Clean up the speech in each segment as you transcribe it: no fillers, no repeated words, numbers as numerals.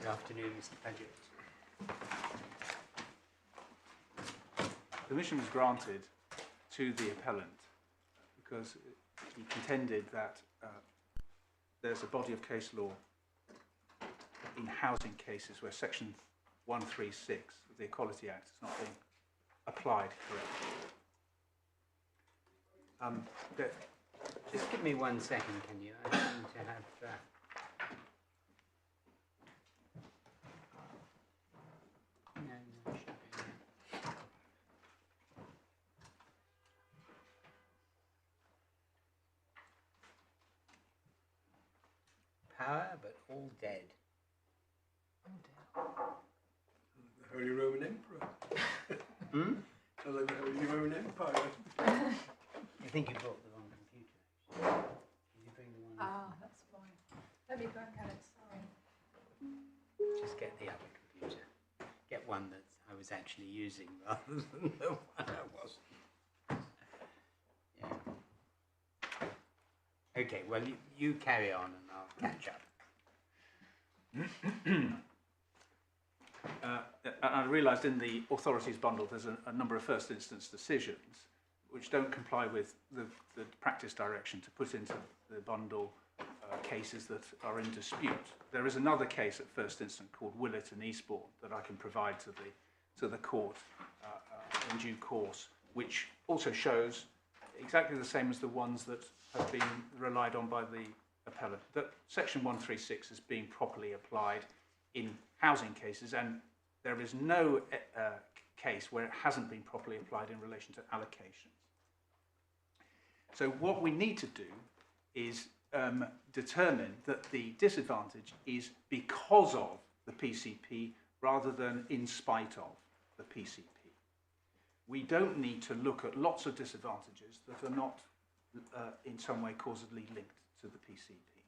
afternoon, Mr. Paget. Permission was granted to the appellant because he contended that there's a body of case law in housing cases where Section 136 of the Equality Act is not being applied correctly. Just give me 1 second, can you? I seem to have... No, power, but all dead. The Holy Roman Emperor. Hmm? Sounds like the Holy Roman Empire. I think you brought the wrong computer. Did you bring the one? Ah, that's fine. Let me go and get it, sorry. Just get the other computer. Get one that I was actually using rather than the one I wasn't. Yeah. Okay, well, you carry on and I'll catch up. I realised in the authorities bundle there's a number of first instance decisions which don't comply with the practice direction to put into the bundle cases that are in dispute. There is another case at first instance called Willett and Eastbourne that I can provide to the court in due course, which also shows exactly the same as the ones that have been relied on by the appellant, that Section 136 is being properly applied in housing cases, and there is no case where it hasn't been properly applied in relation to allocations. So what we need to do is determine that the disadvantage is because of the PCP rather than in spite of the PCP. We don't need to look at lots of disadvantages that are not in some way causally linked to the PCP.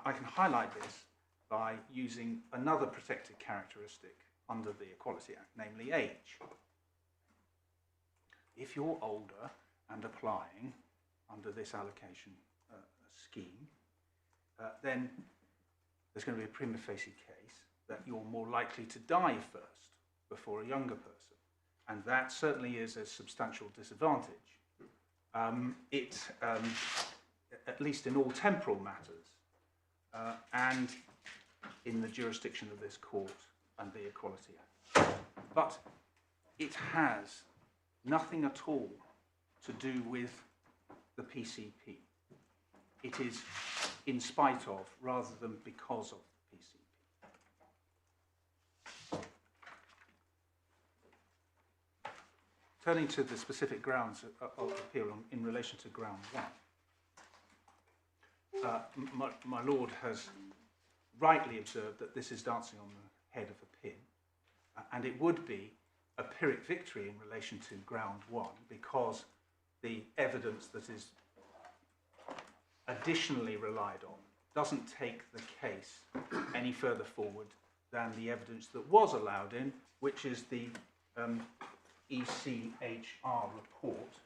I can highlight this by using another protected characteristic under the Equality Act, namely age. If you're older and applying under this allocation scheme, then there's going to be a prima facie case that you're more likely to die first before a younger person, and that certainly is a substantial disadvantage. At least in all temporal matters, and in the jurisdiction of this court and the Equality Act. But it has nothing at all to do with the PCP. It is in spite of rather than because of the PCP. Turning to the specific grounds of appeal in relation to ground one, my Lord has rightly observed that this is dancing on the head of a pin, and it would be a Pyrrhic victory in relation to ground one because the evidence that is additionally relied on doesn't take the case any further forward than the evidence that was allowed in, which is the ECHR report.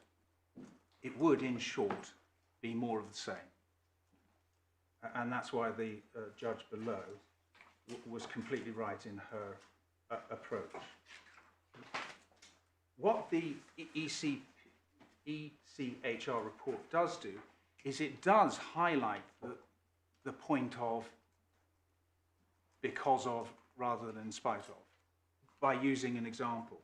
It would, in short, be more of the same. And that's why the judge below was completely right in her approach. What the ECHR report does do is it does highlight the point of because of rather than in spite of by using an example.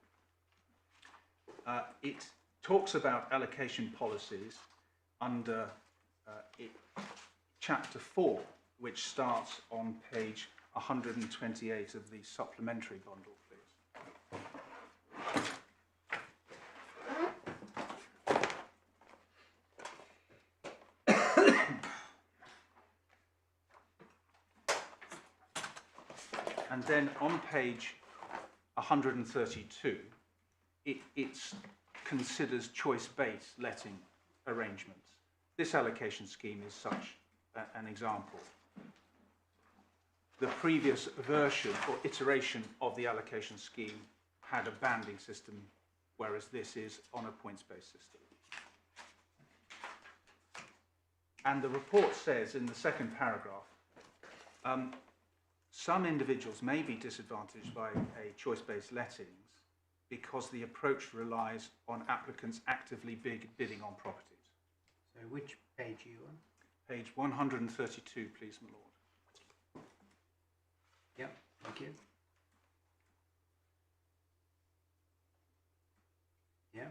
It talks about allocation policies under Chapter 4, which starts on page 128 of the supplementary bundle, please. And then on page 132, it considers choice-based letting arrangements. This allocation scheme is such an example. The previous version or iteration of the allocation scheme had a banding system, whereas this is on a points-based system. And the report says in the second paragraph, some individuals may be disadvantaged by a choice-based lettings because the approach relies on applicants actively bidding on properties. So which page are you on? Page 132, please, my lord. Yep, thank you. Yeah.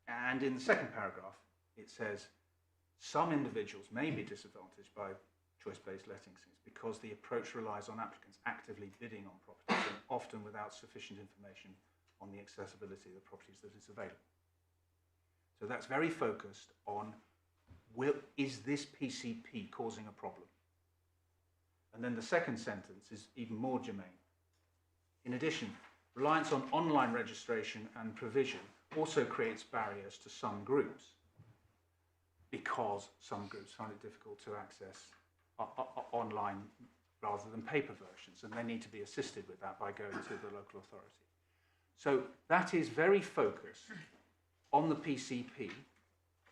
And in the second paragraph, it says, some individuals may be disadvantaged by choice-based lettings because the approach relies on applicants actively bidding on properties and often without sufficient information on the accessibility of the properties that is available. So that's very focused on, is this PCP causing a problem? And then the second sentence is even more germane. In addition, reliance on online registration and provision also creates barriers to some groups because some groups find it difficult to access online rather than paper versions, and they need to be assisted with that by going to the local authority. So that is very focused on the PCP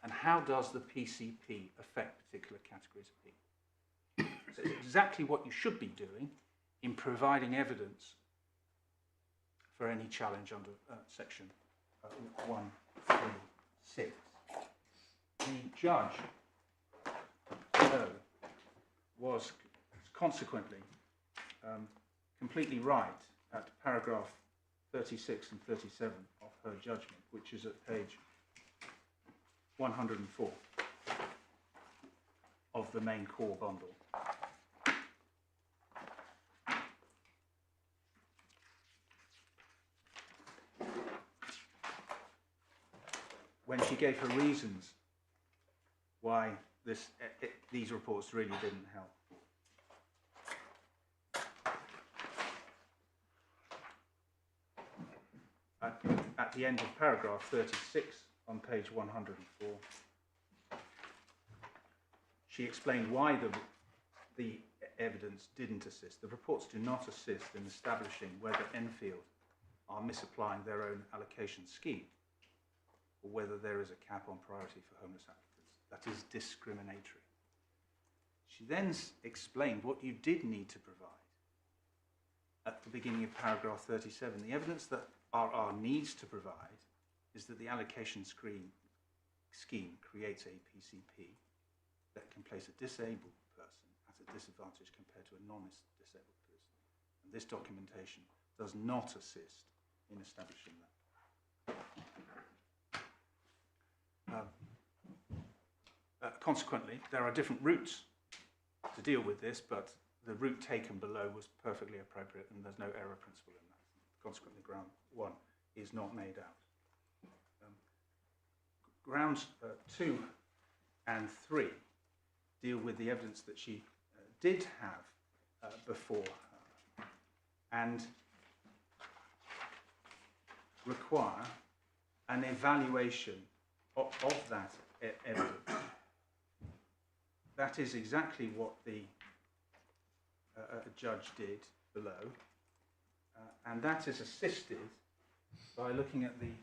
and how does the PCP affect particular categories of people. So it's exactly what you should be doing in providing evidence for any challenge under section 136. The judge was consequently completely right at paragraph 36 and 37 of her judgment, which is at page 104 of the main core bundle. When she gave her reasons why these reports really didn't help. At the end of paragraph 36 on page 104, she explained why the evidence didn't assist. The reports do not assist in establishing whether Enfield are misapplying their own allocation scheme or whether there is a cap on priority for homeless applicants. That is discriminatory. She then explained what you did need to provide at the beginning of paragraph 37. The evidence that RR needs to provide is that the allocation scheme creates a PCP that can place a disabled person at a disadvantage compared to a non-disabled person. And this documentation does not assist in establishing that. Consequently, there are different routes to deal with this, but the route taken below was perfectly appropriate and there's no error principle in that. Consequently, ground 1 is not made out. Grounds 2 and 3 deal with the evidence that she did have before her and require an evaluation of that evidence. That is exactly what the judge did below, and that is assisted by looking at the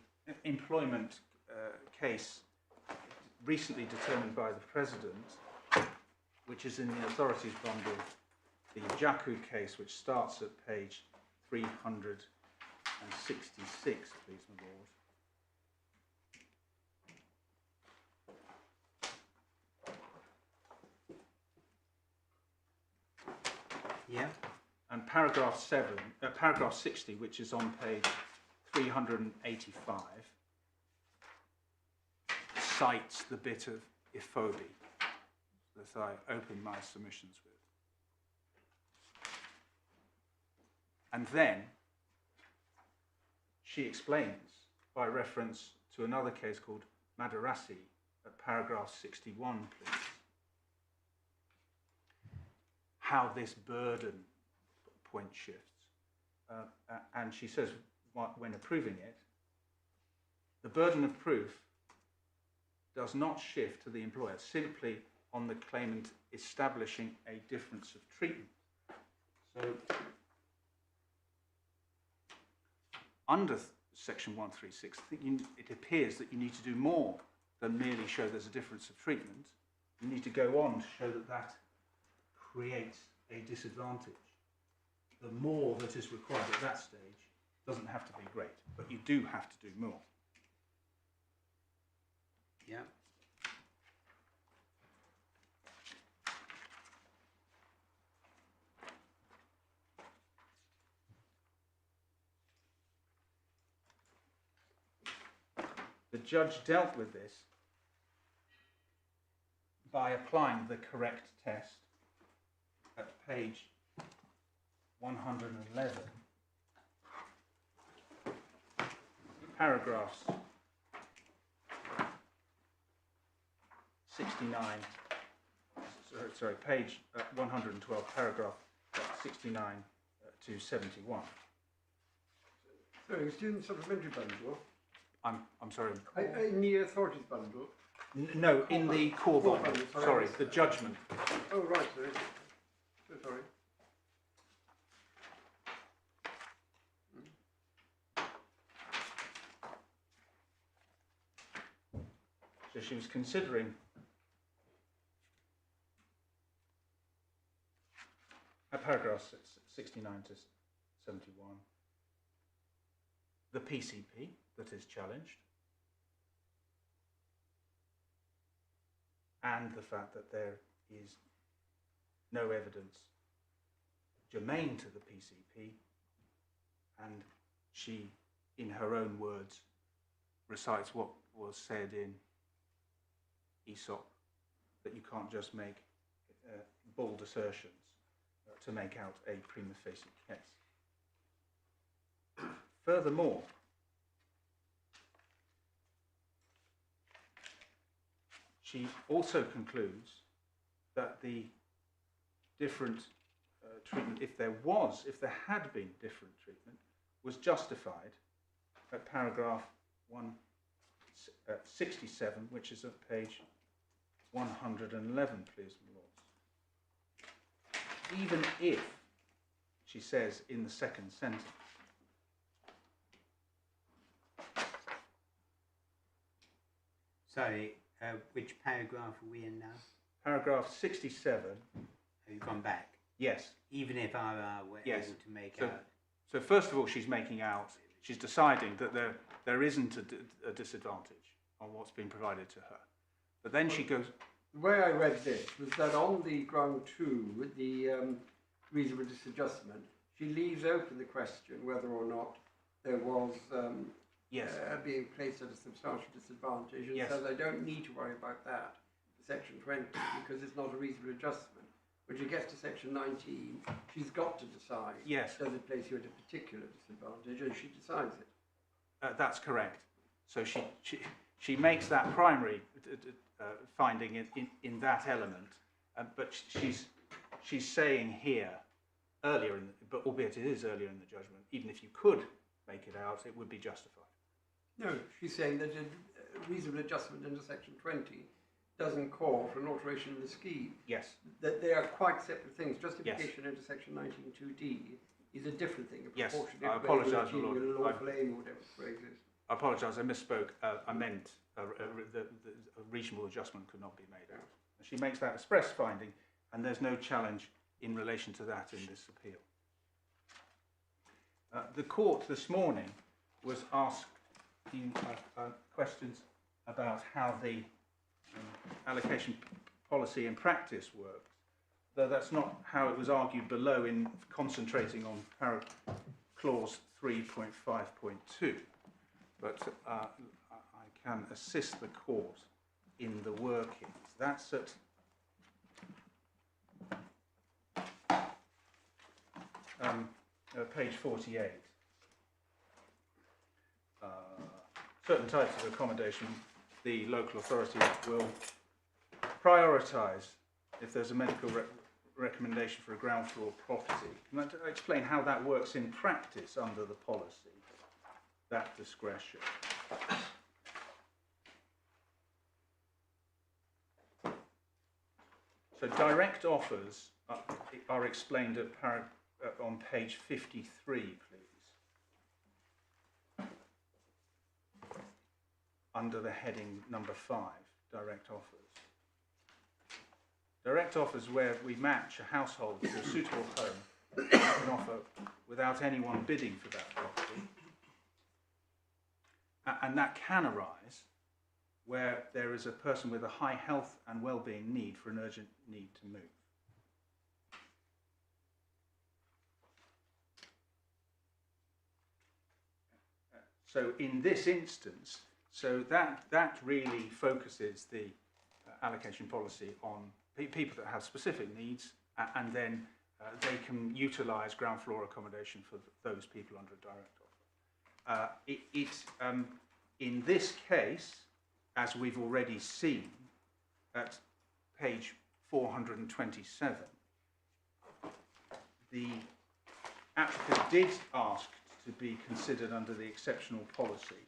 employment case recently determined by the President, which is in the authorities bundle, the Jaku case, which starts at page 366, please, my Lord. Yeah. And paragraph 60, which is on page 385, cites the bit of Ifobi that I opened my submissions with. And then she explains, by reference to another case called Madarasi, at paragraph 61, please, how this burden point shifts. And she says, when approving it, the burden of proof does not shift to the employer, simply on the claimant establishing a difference of treatment. So, under section 136, it appears that you need to do more than merely show there's a difference of treatment. You need to go on to show that that creates a disadvantage, the more that is required at that stage doesn't have to be great, but you do have to do more. Yeah. The judge dealt with this by applying the correct test at page 111, paragraphs 69, sorry, page 112, paragraph 69 to 71. Sorry, student supplementary bundle. I'm sorry. In the authorities bundle. No, in the core Core bundle. bundle, sorry. Sorry, the judgment. Oh, right, sorry. So sorry. So she was considering paragraphs 69 to 71, the PCP that is challenged, and the fact that there is no evidence germane to the PCP, and she, in her own words, recites what was said in Aesop, that you can't just make bald assertions to make out a prima facie case. Furthermore, she also concludes that the different treatment, if there had been different treatment, was justified at paragraph 167, which is at page 111, please, my lords. Even if, she says in the second sentence, Sorry, which paragraph are we in now? paragraph 67, Have you gone back? yes. Even if RR were Yes. able to make So, out. so first of all, she's deciding that there isn't a disadvantage on what's been provided to her. But then she goes, The way I read this was that on the ground 2, with the reasonable disadjustment, she leaves open the question whether or not there was yes, being placed at a substantial disadvantage, and Yes. says I don't need to worry about that for section 20 because it's not a reasonable adjustment. When she gets to section 19, she's got to decide, Yes. does it place you at a particular disadvantage, and she decides it. that's correct. So she makes that primary finding in that element, but she's saying here, earlier, but albeit it is earlier in the judgment, even if you could make it out, it would be justified. No, she's saying that a reasonable adjustment into section 20 doesn't call for an alteration in the scheme. Yes. That they are quite separate things. Justification into section 19(2)(d) is a different thing. A Yes, proportionate I way of apologise, my achieving lord. a lawful aim or whatever the phrase is. I apologise, I misspoke. I meant a reasonable adjustment could not be made out. She makes that express finding, and there's no challenge in relation to that in this appeal. The court this morning was asked questions about how the allocation policy in practice works, though that's not how it was argued below in concentrating on clause 3.5.2. But I can assist the court in the workings. That's at page 48. Certain types of accommodation, the local authority will prioritise if there's a medical recommendation for a ground floor property. Can I explain how that works in practice under the policy, that discretion? So direct offers are explained on page 53, please. Under the heading number 5, direct offers. Direct offers where we match a household to a suitable home with an offer without anyone bidding for that property. And that can arise where there is a person with a high health and well-being need for an urgent need to move. So in this instance, that really focuses the allocation policy on people that have specific needs, and then they can utilise ground floor accommodation for those people under a direct offer. In this case, as we've already seen at page 427, the applicant did ask to be considered under the exceptional policy,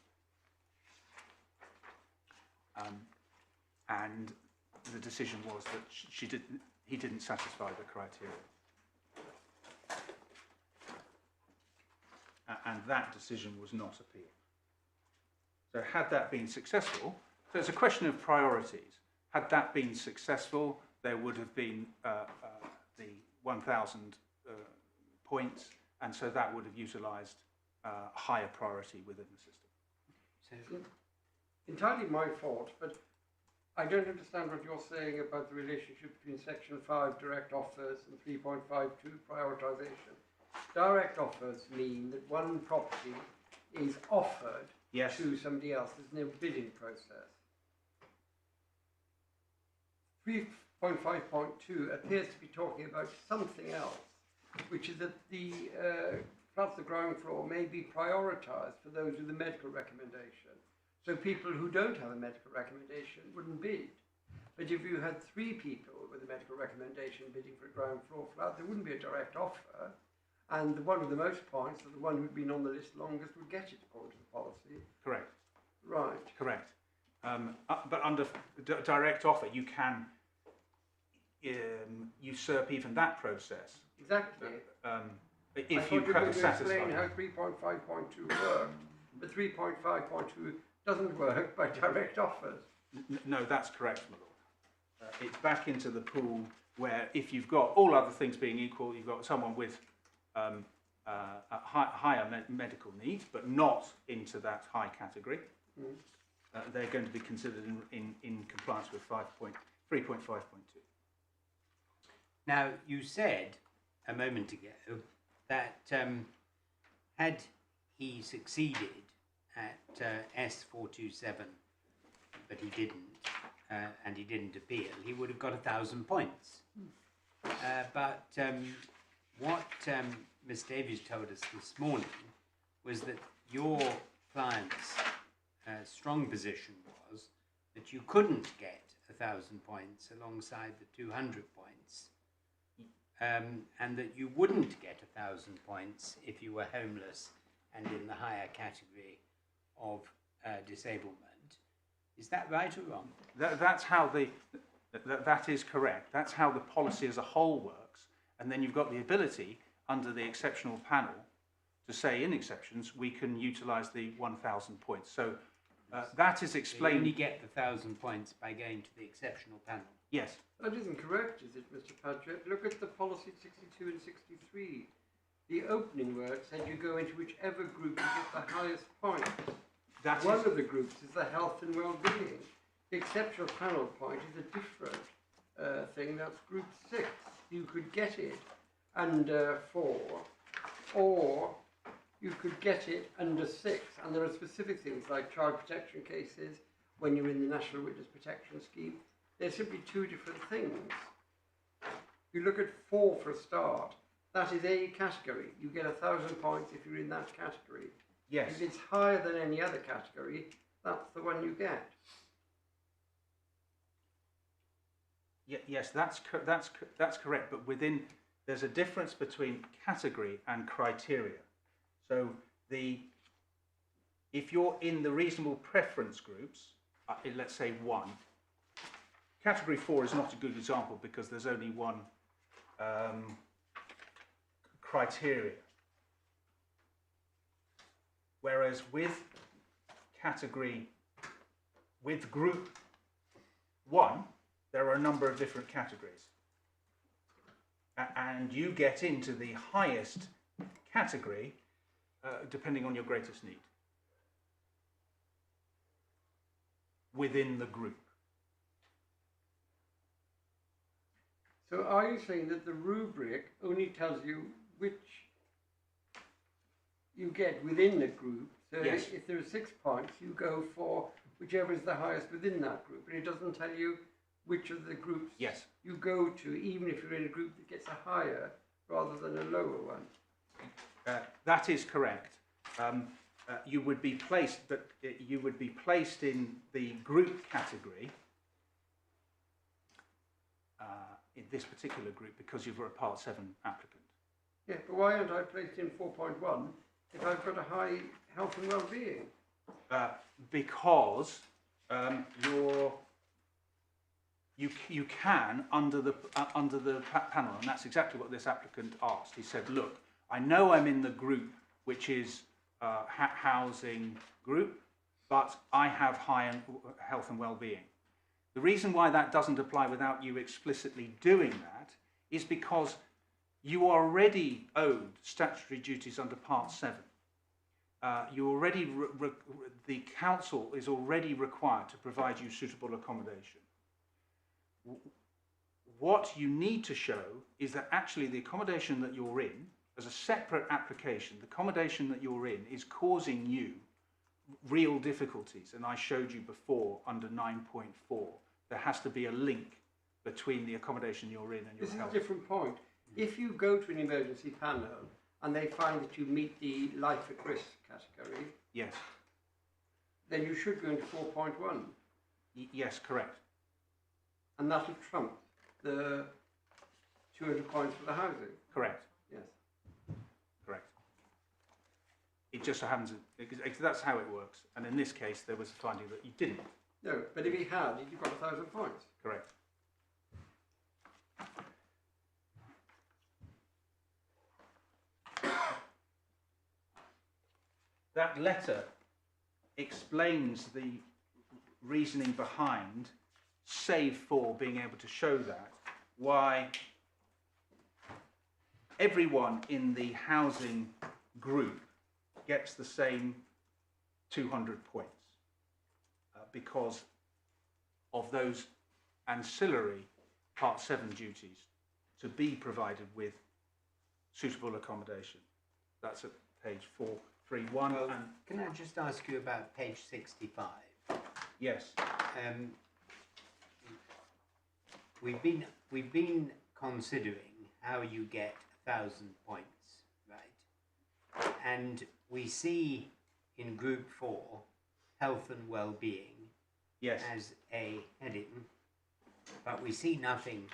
and the decision was that he didn't satisfy the criteria, and that decision was not appealed. So had that been successful, so it's a question of priorities. Had that been successful, there would have been the 1,000 points, and so that would have utilised higher priority within the system. So, Entirely my fault, but I don't understand what you're saying about the relationship between Section 5 direct offers and 3.52 prioritisation. Direct offers mean that one property is offered Yes. to somebody else. There's no bidding process. 3.5.2 appears to be talking about something else, which is that perhaps the ground floor may be prioritised for those with a medical recommendation. So people who don't have a medical recommendation wouldn't bid. But if you had 3 people with a medical recommendation bidding for a ground floor flat, there wouldn't be a direct offer. And the one with the most points, or the one who'd been on the list longest, would get it according to the policy. Correct. Right. Correct. But under direct offer, you can usurp even that process. Exactly. If you can satisfy. Explain how 3.5.2 works, but 3.5.2 doesn't work by direct offers. No, that's correct, my lord. It's back into the pool where, if you've got all other things being equal, you've got someone with a higher medical needs, but not into that high category. They're going to be considered in compliance with 3.5.2. now, you said a moment ago that had he succeeded at S427, but he didn't, and he didn't appeal, he would have got 1,000 points. But what Miss Davies told us this morning was that your client's strong position was that you couldn't get 1,000 points alongside the 200 points, and that you wouldn't get 1,000 points if you were homeless and in the higher category of disablement. Is that right or wrong? That's how that is correct. That's how the policy as a whole works. And then you've got the ability under the exceptional panel to say, in exceptions, we can utilise the 1,000 points. So that is explained. You only get the 1,000 points by going to the exceptional panel. Yes. That isn't correct, is it, Mr. Padgett? Look at the policy 62 and 63. The opening word said you go into whichever group you get the highest points. One of the groups is the health and well-being. The exceptional panel point is a different thing. That's group 6. You could get it under 4, or you could get it under 6. And there are specific things like child protection cases when you're in the National Witness Protection Scheme. They're simply 2 different things. You look at 4 for a start. That is a category. You get 1,000 points if you're in that category. Yes. If it's higher than any other category, that's the one you get. Yes, that's correct. But there's a difference between category and criteria. So if you're in the reasonable preference groups, let's say 1, category 4 is not a good example because there's only one criteria. Whereas with group 1, there are a number of different categories. And you get into the highest category depending on your greatest need within the group. So are you saying that the rubric only tells you which you get within the group? So Yes. if there are 6 points, you go for whichever is the highest within that group. And it doesn't tell you which of the groups Yes. you go to, even if you're in a group that gets a higher rather than a lower one. That is correct. You would be placed, but you would be placed in the group category in this particular group because you were a Part 7 applicant. Yeah, but why aren't I placed in 4.1 if I've got a high health and well-being? Because you can under the panel, and that's exactly what this applicant asked. He said, "Look, I know I'm in the group which is housing group, but I have high health and well-being." The reason why that doesn't apply without you explicitly doing that is because you are already owed statutory duties under Part 7. You already the council is already required to provide you suitable accommodation. What you need to show is that actually the accommodation that you're in, as a separate application, the accommodation that you're in is causing you real difficulties. And I showed you before under 9.4, there has to be a link between the accommodation you're in and your health. This is a different point. If you go to an emergency panel and they find that you meet the life at risk category, Yes. then you should go into 4.1. Yes, correct. And that would trump the 200 points for the housing. Correct. Yes. Correct. It just so happens that that's how it works. And in this case, there was a finding that you didn't. No, but if he had, you'd got 1,000 points. Correct. That letter explains the reasoning behind, save for being able to show that, why everyone in the housing group gets the same 200 points because of those ancillary Part 7 duties to be provided with suitable accommodation. That's at page 431. Well, and can I just ask you about page 65? yes, We've been considering how you get 1,000 points, right? And we see in group 4, health and well-being, yes, as a heading, but we see nothing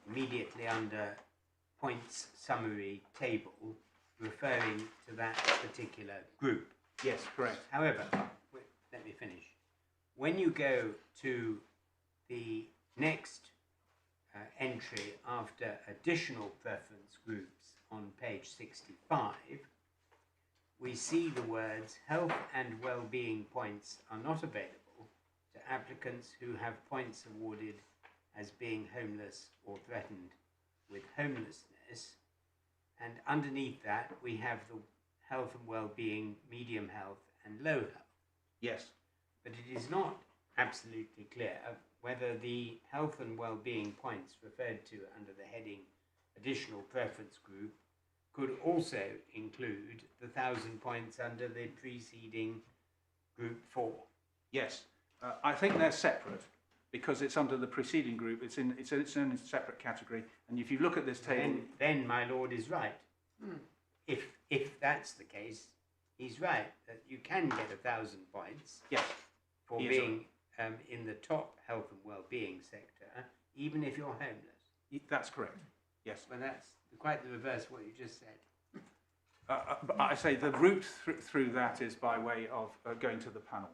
immediately under points summary table referring to that particular group. yes, correct. However, let me finish. When you go to the next entry after additional preference groups on page 65, we see the words health and well-being points are not available to applicants who have points awarded as being homeless or threatened with homelessness. And underneath that, we have the health and well-being, medium health and low health. Yes, But it is not absolutely clear whether the health and well-being points referred to under the heading additional preference group could also include the 1,000 points under the preceding group 4. yes. I think they're separate because it's under the preceding group. It's in its own separate category. And if you look at this table, Then my lord is right. If that's the case, he's right that you can get 1,000 points yes, for He is being in the top health and well-being sector, even if you're homeless. that's correct. Yes. Well, that's quite the reverse of what you just said. But I say the route through that is by way of going to the panel.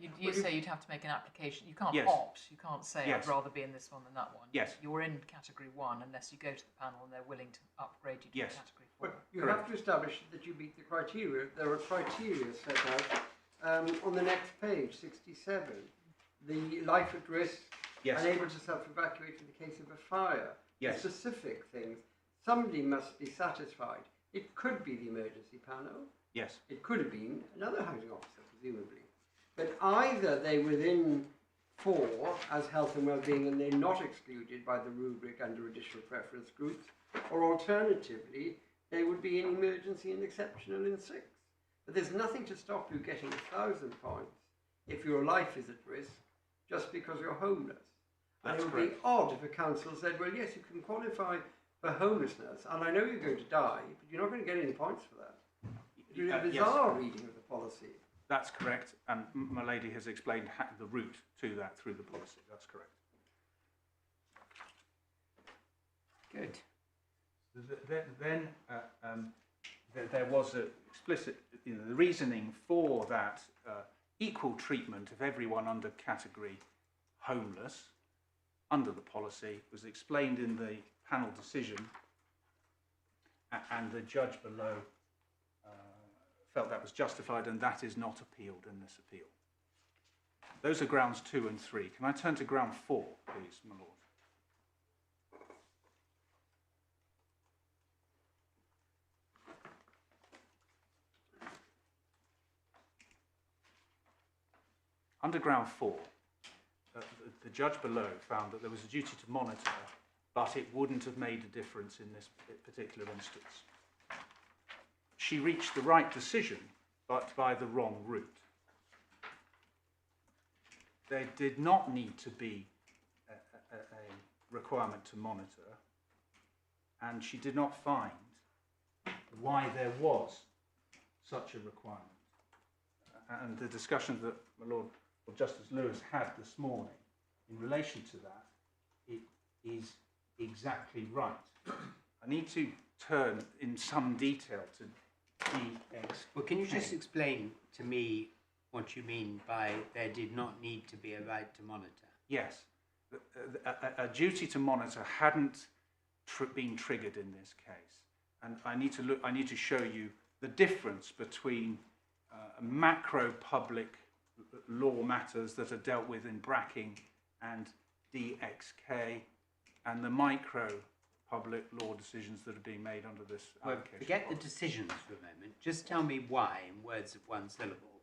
Yeah, you say you'd have to make an application. You can't Yes. opt. You can't say, Yes. I'd rather be in this one than that one. Yes. You're in category 1 unless you go to the panel and they're willing to upgrade you to Yes. category 4. But you Correct. have to establish that you meet the criteria. There are criteria set out on the next page, 67. The life at risk Yes. unable to self-evacuate in the case of a fire. Yes. Specific things. Somebody must be satisfied. It could be the emergency panel. Yes. It could have been another housing officer, presumably. But either they're within 4 as health and well-being and they're not excluded by the rubric under additional preference groups, or alternatively, they would be in emergency and exceptional in 6. But there's nothing to stop you getting 1,000 points if your life is at risk just because you're homeless. That's and it would correct. be odd if a council said, well, yes, you can qualify for homelessness, and I know you're going to die, but you're not going to get any points for that. It's a bizarre reading of the policy. That's correct, and my lady has explained the route to that through the policy. That's correct. Good. Then there was a explicit, the reasoning for that equal treatment of everyone under category homeless under the policy was explained in the panel decision, and the judge below felt that was justified, and that is not appealed in this appeal. Those are grounds 2 and 3. Can I turn to ground 4, please, my lord? Under ground 4, the judge below found that there was a duty to monitor, but it wouldn't have made a difference in this particular instance. She reached the right decision, but by the wrong route. There did not need to be a requirement to monitor, and she did not find why there was such a requirement. And the discussion that my Lord or Justice Lewis had this morning in relation to that, it is exactly right. I need to turn in some detail to DX. Well, can you just explain to me what you mean by there did not need to be a right to monitor? Yes, a duty to monitor hadn't been triggered in this case, and I need to show you the difference between macro public law matters that are dealt with in Bracking and DXK, and the micro public law decisions that are being made under this allocation. Forget the decisions for a moment. Just tell me why, in words of one syllable,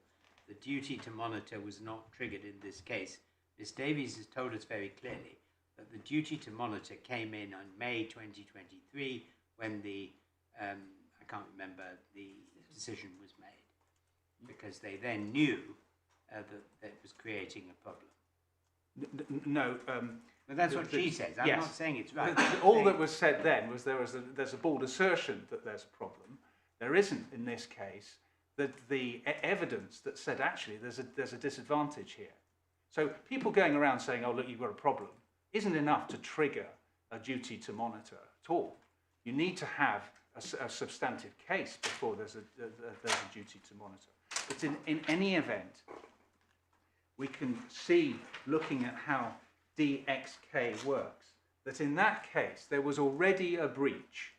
the duty to monitor was not triggered in this case. Ms Davies has told us very clearly that the duty to monitor came in on May 2023 when the, I can't remember, the decision was made, because they then knew that it was creating a problem. No. But that's what she says. I'm not saying it's right. All that was said then was there's a bald assertion that there's a problem. There isn't in this case. That the evidence that said actually there's a disadvantage here. So people going around saying, oh look, you've got a problem, isn't enough to trigger a duty to monitor at all. You need to have a substantive case before there's a duty to monitor. But in any event, we can see, looking at how DXK works, that in that case there was already a breach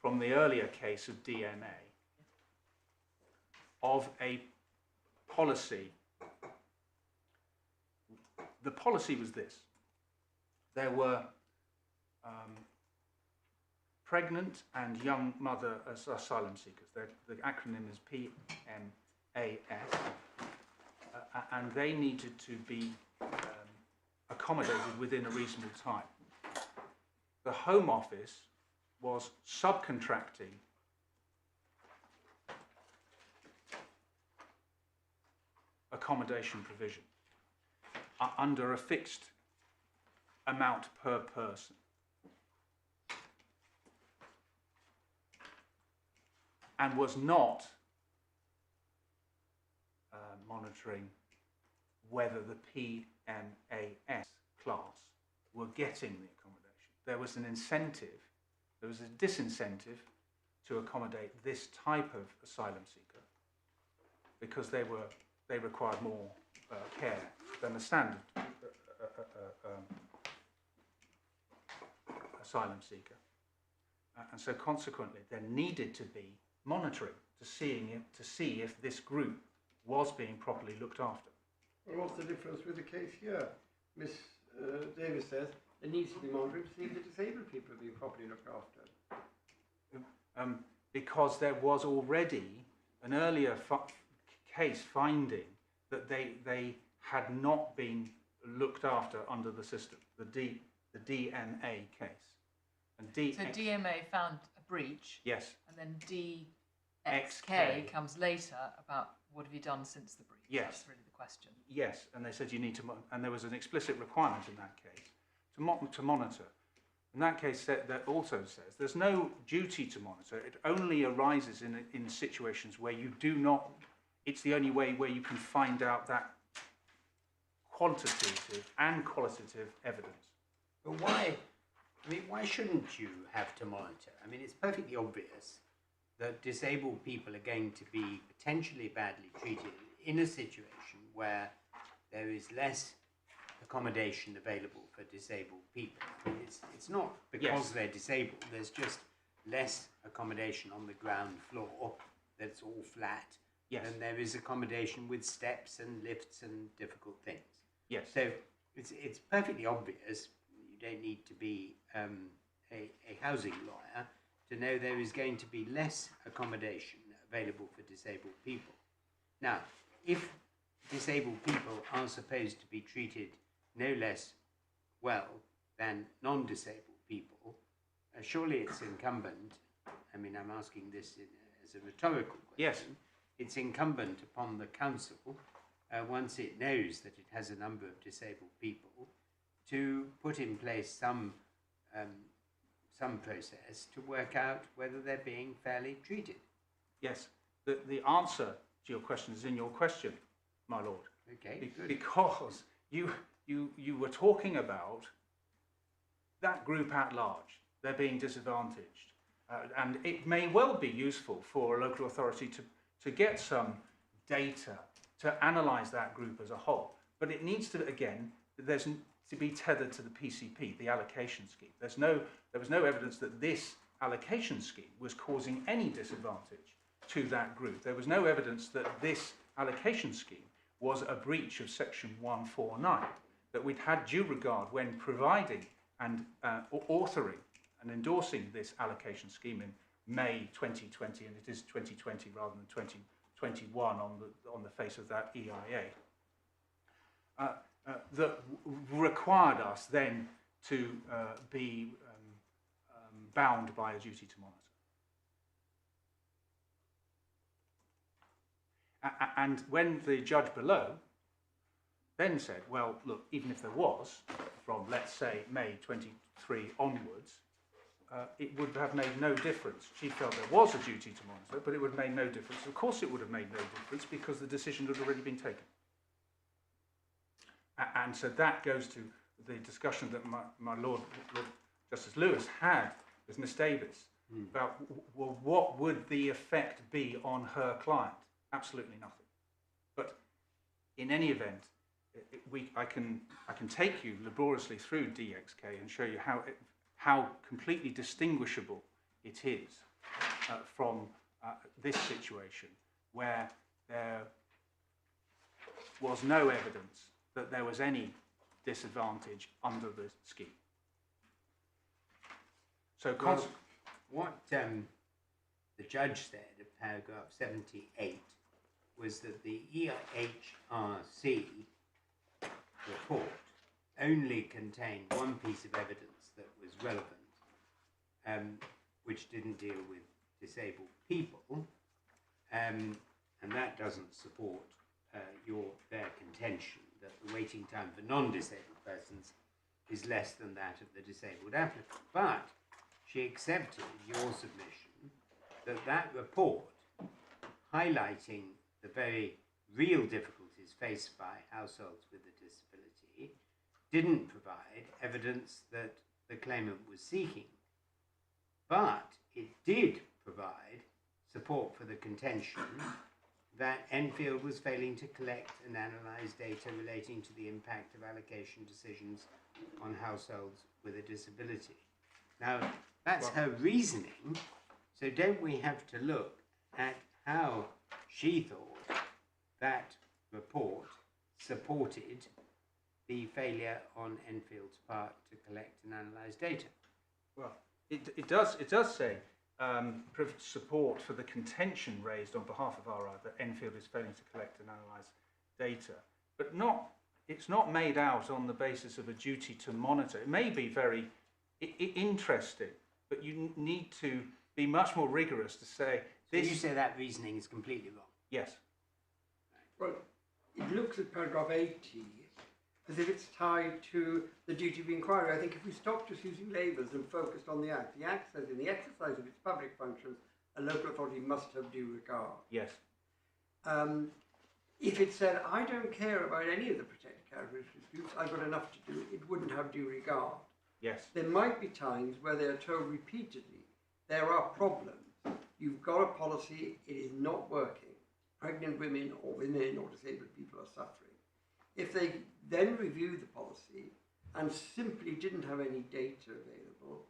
from the earlier case of DMA of a policy. The policy was this. There were pregnant and young mother asylum seekers. The acronym is PMAS, and they needed to be accommodated within a reasonable time. The Home Office was subcontracting accommodation provision under a fixed amount per person. And was not monitoring whether the PMAS class were getting the accommodation. There was an incentive, there was a disincentive to accommodate this type of asylum seeker because they required more care than the standard asylum seeker. And so consequently there needed to be monitoring to see if this group was being properly looked after. Well, what's the difference with the case here? Miss Davis says, there needs to be monitoring to see if the disabled people are being properly looked after. Because there was already an earlier case finding that they had not been looked after under the system, the DNA case. And So DMA found a breach. Yes. And then DXK comes later about what have you done since the breach. Yes. That's really the question. Yes, and they said you need to, and there was an explicit requirement in that case to monitor. And that case that also says there's no duty to monitor. It only arises in situations where you do not. It's the only way where you can find out that quantitative and qualitative evidence. But why? I mean, why shouldn't you have to monitor? I mean, it's perfectly obvious that disabled people are going to be potentially badly treated in a situation where there is less accommodation available for disabled people. I mean, it's not because they're disabled, there's just less accommodation on the ground floor that's all flat. Yes. And there is accommodation with steps and lifts and difficult things. Yes. So it's perfectly obvious, you don't need to be a housing lawyer to know there is going to be less accommodation available for disabled people. Now, if disabled people are supposed to be treated no less well than non-disabled people, surely it's incumbent, I mean, I'm asking this as a rhetorical question. Yes. It's incumbent upon the council, once it knows that it has a number of disabled people, to put in place some process to work out whether they're being fairly treated. Yes. The answer to your question is in your question, my lord. Okay, good. Because you were talking about that group at large. They're being disadvantaged. And it may well be useful for a local authority to get some data to analyse that group as a whole. But it needs to, again, there's to be tethered to the PCP, the allocation scheme. There was no evidence that this allocation scheme was causing any disadvantage to that group. There was no evidence that this allocation scheme was a breach of section 149, that we'd had due regard when providing and authoring and endorsing this allocation scheme in May 2020, and it is 2020 rather than 2021 on the face of that EIA, that required us then to be bound by a duty to monitor. And when the judge below then said, well, look, even if there was, from, let's say, May 23 onwards, it would have made no difference. She felt there was a duty to monitor, but it would have made no difference. Of course it would have made no difference because the decision had already been taken. And so that goes to the discussion that my Lord Justice Lewis had with Miss Davis about, well, what would the effect be on her client? Absolutely nothing. But in any event, I can take you laboriously through DXK and show you how completely distinguishable it is from this situation where there was no evidence that there was any disadvantage under the scheme. So what the judge said in paragraph 78 was that the EHRC report only contained one piece of evidence that was relevant, which didn't deal with disabled people, and that doesn't support their contention that the waiting time for non-disabled persons is less than that of the disabled applicant. But she accepted your submission that that report, highlighting the very real difficulties faced by households with a disability, didn't provide evidence that the claimant was seeking. But it did provide support for the contention that Enfield was failing to collect and analyse data relating to the impact of allocation decisions on households with a disability. Now, that's her reasoning, so don't we have to look at how she thought that report supported the failure on Enfield's part to collect and analyse data. Well, it does say support for the contention raised on behalf of RI that Enfield is failing to collect and analyse data, but it's not made out on the basis of a duty to monitor. It may be very interesting, but you need to be much more rigorous to say this. So you say that reasoning is completely wrong? Yes. Well, it looks at paragraph 80 as if it's tied to the duty of inquiry. I think if we stop just using labours and focused on the Act says in the exercise of its public functions, a local authority must have due regard. Yes. If it said, I don't care about any of the protected characteristics groups, I've got enough to do, it wouldn't have due regard. Yes. There might be times where they are told repeatedly, there are problems. You've got a policy, it is not working. Pregnant women or women or disabled people are suffering. If they then review the policy and simply didn't have any data available,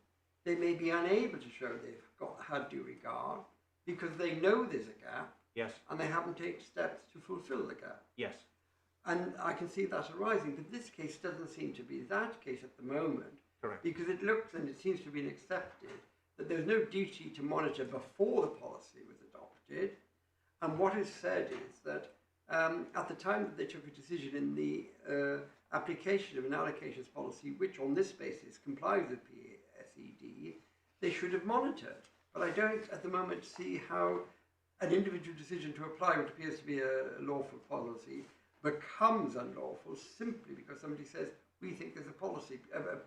they may be unable to show they've had due regard because they know there's a gap. Yes. And they haven't taken steps to fulfil the gap. Yes. And I can see that arising, but this case doesn't seem to be that case at the moment. Correct. Because it looks, and it seems to have been accepted, that there's no duty to monitor before the policy was adopted. And what is said is that at the time that they took a decision in the application of an allocations policy, which on this basis complies with PSED, they should have monitored. But I don't at the moment see how an individual decision to apply what appears to be a lawful policy becomes unlawful simply because somebody says, we think there's a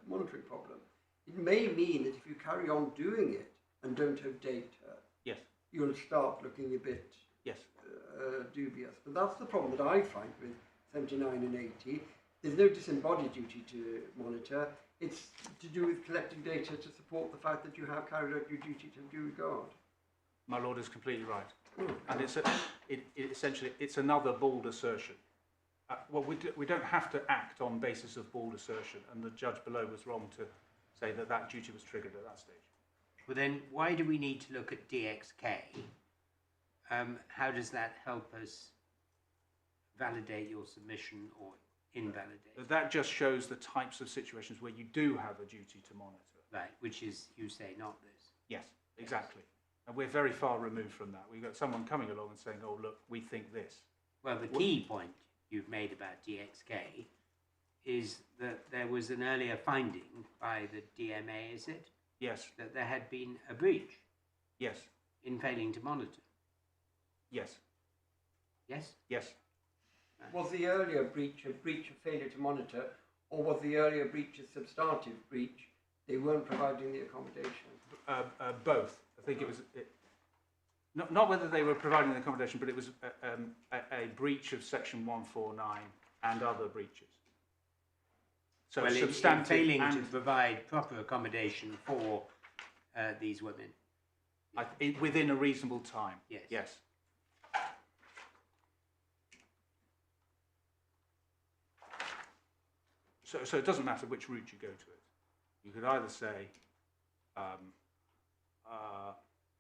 monitoring problem. It may mean that if you carry on doing it and don't have data, yes, you'll start looking a bit yes, dubious. But that's the problem that I find with 79 and 80. There's no disembodied duty to monitor. It's to do with collecting data to support the fact that you have carried out your duty to have due regard. my lord is completely right. And essentially it's another bald assertion. Well, we don't have to act on basis of bald assertion, and the judge below was wrong to say that that duty was triggered at that stage. Well then, why do we need to look at DXK? How does that help us validate your submission or invalidate? That just shows the types of situations where you do have a duty to monitor. Right, which is, you say, not this. Yes, exactly. And we're very far removed from that. We've got someone coming along and saying, oh, look, we think this. Well, the key point you've made about DXK is that there was an earlier finding by the DMA, is it? Yes. That there had been a breach. Yes. In failing to monitor. Yes. Yes? Yes. Was the earlier breach a breach of failure to monitor, or was the earlier breach a substantive breach? They weren't providing the accommodation. Both. I think it was not whether they were providing the accommodation, but it was a breach of Section 149 and other breaches. So well, substantive failing to provide proper accommodation for these women. Within a reasonable time. Yes. Yes. So it doesn't matter which route you go to it. You could either say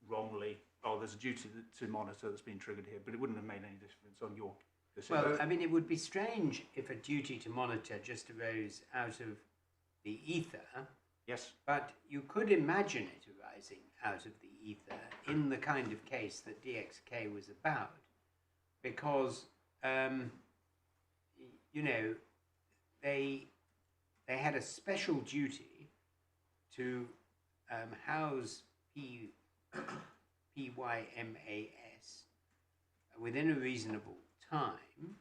wrongly, oh, there's a duty to monitor that's been triggered here, but it wouldn't have made any difference on your decision. Well, I mean, it would be strange if a duty to monitor just arose out of the ether. Yes. But you could imagine it arising out of the ether in the kind of case that DXK was about, because, you know, they had a special duty to house PYMAS within a reasonable time,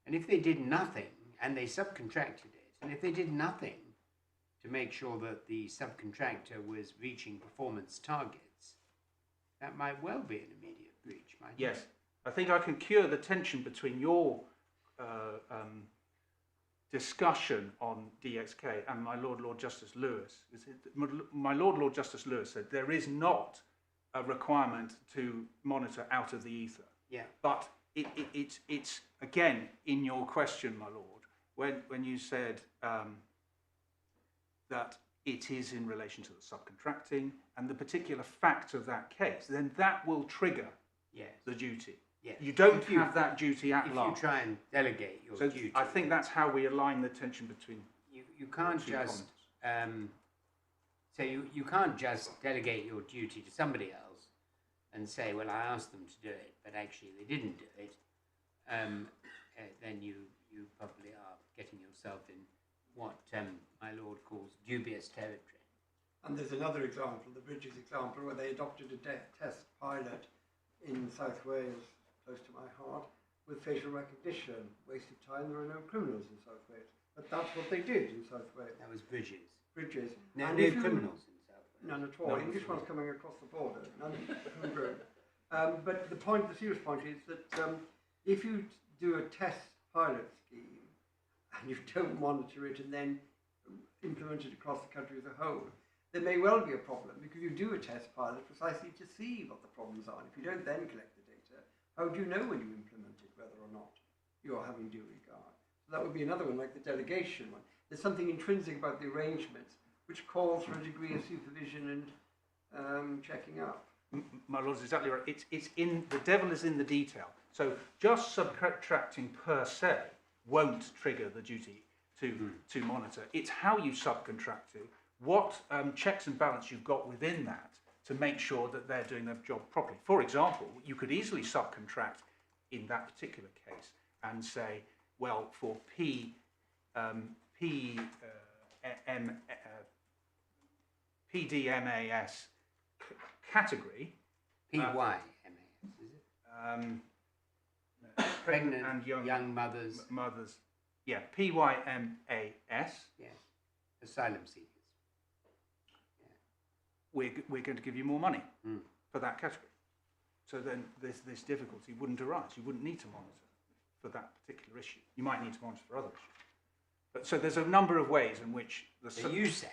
and if they did nothing, and they subcontracted it, and if they did nothing to make sure that the subcontractor was reaching performance targets, that might well be an immediate breach, mightn't it? Yes. I think I can cure the tension between your discussion on DXK and my Lord Justice Lewis. My Lord Justice Lewis said there is not a requirement to monitor out of the ether. Yeah. But it's again in your question, my Lord, when you said that it is in relation to the subcontracting and the particular fact of that case, then that will trigger Yes. the duty. Yes. You don't If you- have that duty at If large. you try and delegate your So duty, I think that's how we align the tension between you can't two just comments. so you can't just delegate your duty to somebody else and say, well, I asked them to do it, but actually they didn't do it. Then you probably are getting yourself in what my lord calls dubious territory. And there's another example, the Bridges example, where they adopted a test pilot in South Wales, close to my heart, with facial recognition. Waste of time, there are no criminals in South Wales. But that's what they did in South Wales. That was Bridges. Bridges. No, And no if you- criminals in South Wales. None at all. None English at all. ones coming across the border. None homegrown. But the point, the serious point is that if you do a test pilot scheme and you don't monitor it and then implement it across the country as a whole, there may well be a problem because you do a test pilot precisely to see what the problems are. And if you don't then collect the data, how do you know when you implement it whether or not you're having due regard? So that would be another one, like the delegation one. There's something intrinsic about the arrangements which calls for a degree of supervision and checking up. My lord is exactly right. It's in the devil is in the detail. So just subcontracting per se won't trigger the duty to monitor. It's how you subcontract to, what checks and balance you've got within that to make sure that they're doing their job properly. For example, you could easily subcontract in that particular case and say, well, for PDMAS category, PYMAS, is it? Pregnant and young mothers. mothers, yeah, PYMAS. Yes. Asylum seekers. We're going to give you more money Mm. for that category. So then this difficulty wouldn't arise. You wouldn't need to monitor for that particular issue. You might need to monitor for other issues. But so there's a number of ways in which the So you say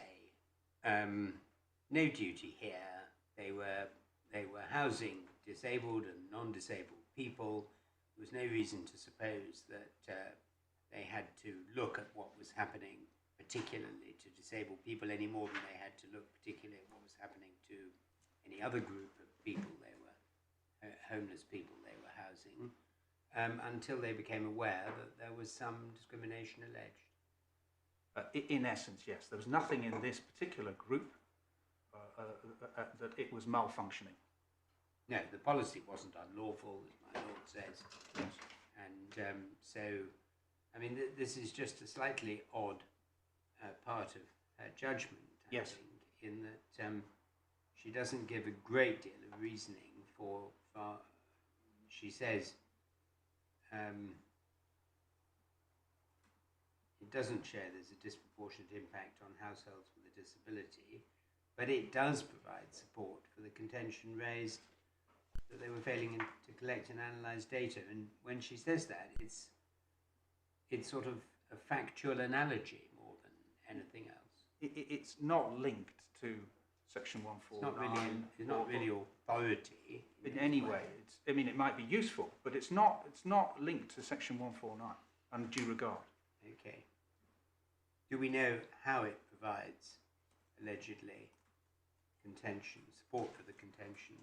no duty here. They were housing disabled and non-disabled people. There was no reason to suppose that they had to look at what was happening particularly to disabled people any more than they had to look particularly at what was happening to any other group of people they were homeless people they were housing until they became aware that there was some discrimination alleged. in essence, yes, there was nothing in this particular group that it was malfunctioning. No, the policy wasn't unlawful, as my lord says. Yes. And so, I mean, this is just a slightly odd part of her judgment, I Yes. think, in that she doesn't give a great deal of reasoning for she says, it doesn't show there's a disproportionate impact on households with a disability, but it does provide support for the contention raised that they were failing to collect and analyse data. And when she says that, it's sort of a factual analogy more than anything else. It's not linked to Section 149. It's not really authority in any way. I mean, it might be useful, but it's not linked to Section 149 and due regard. Okay. Do we know how it provides, allegedly, support for the contention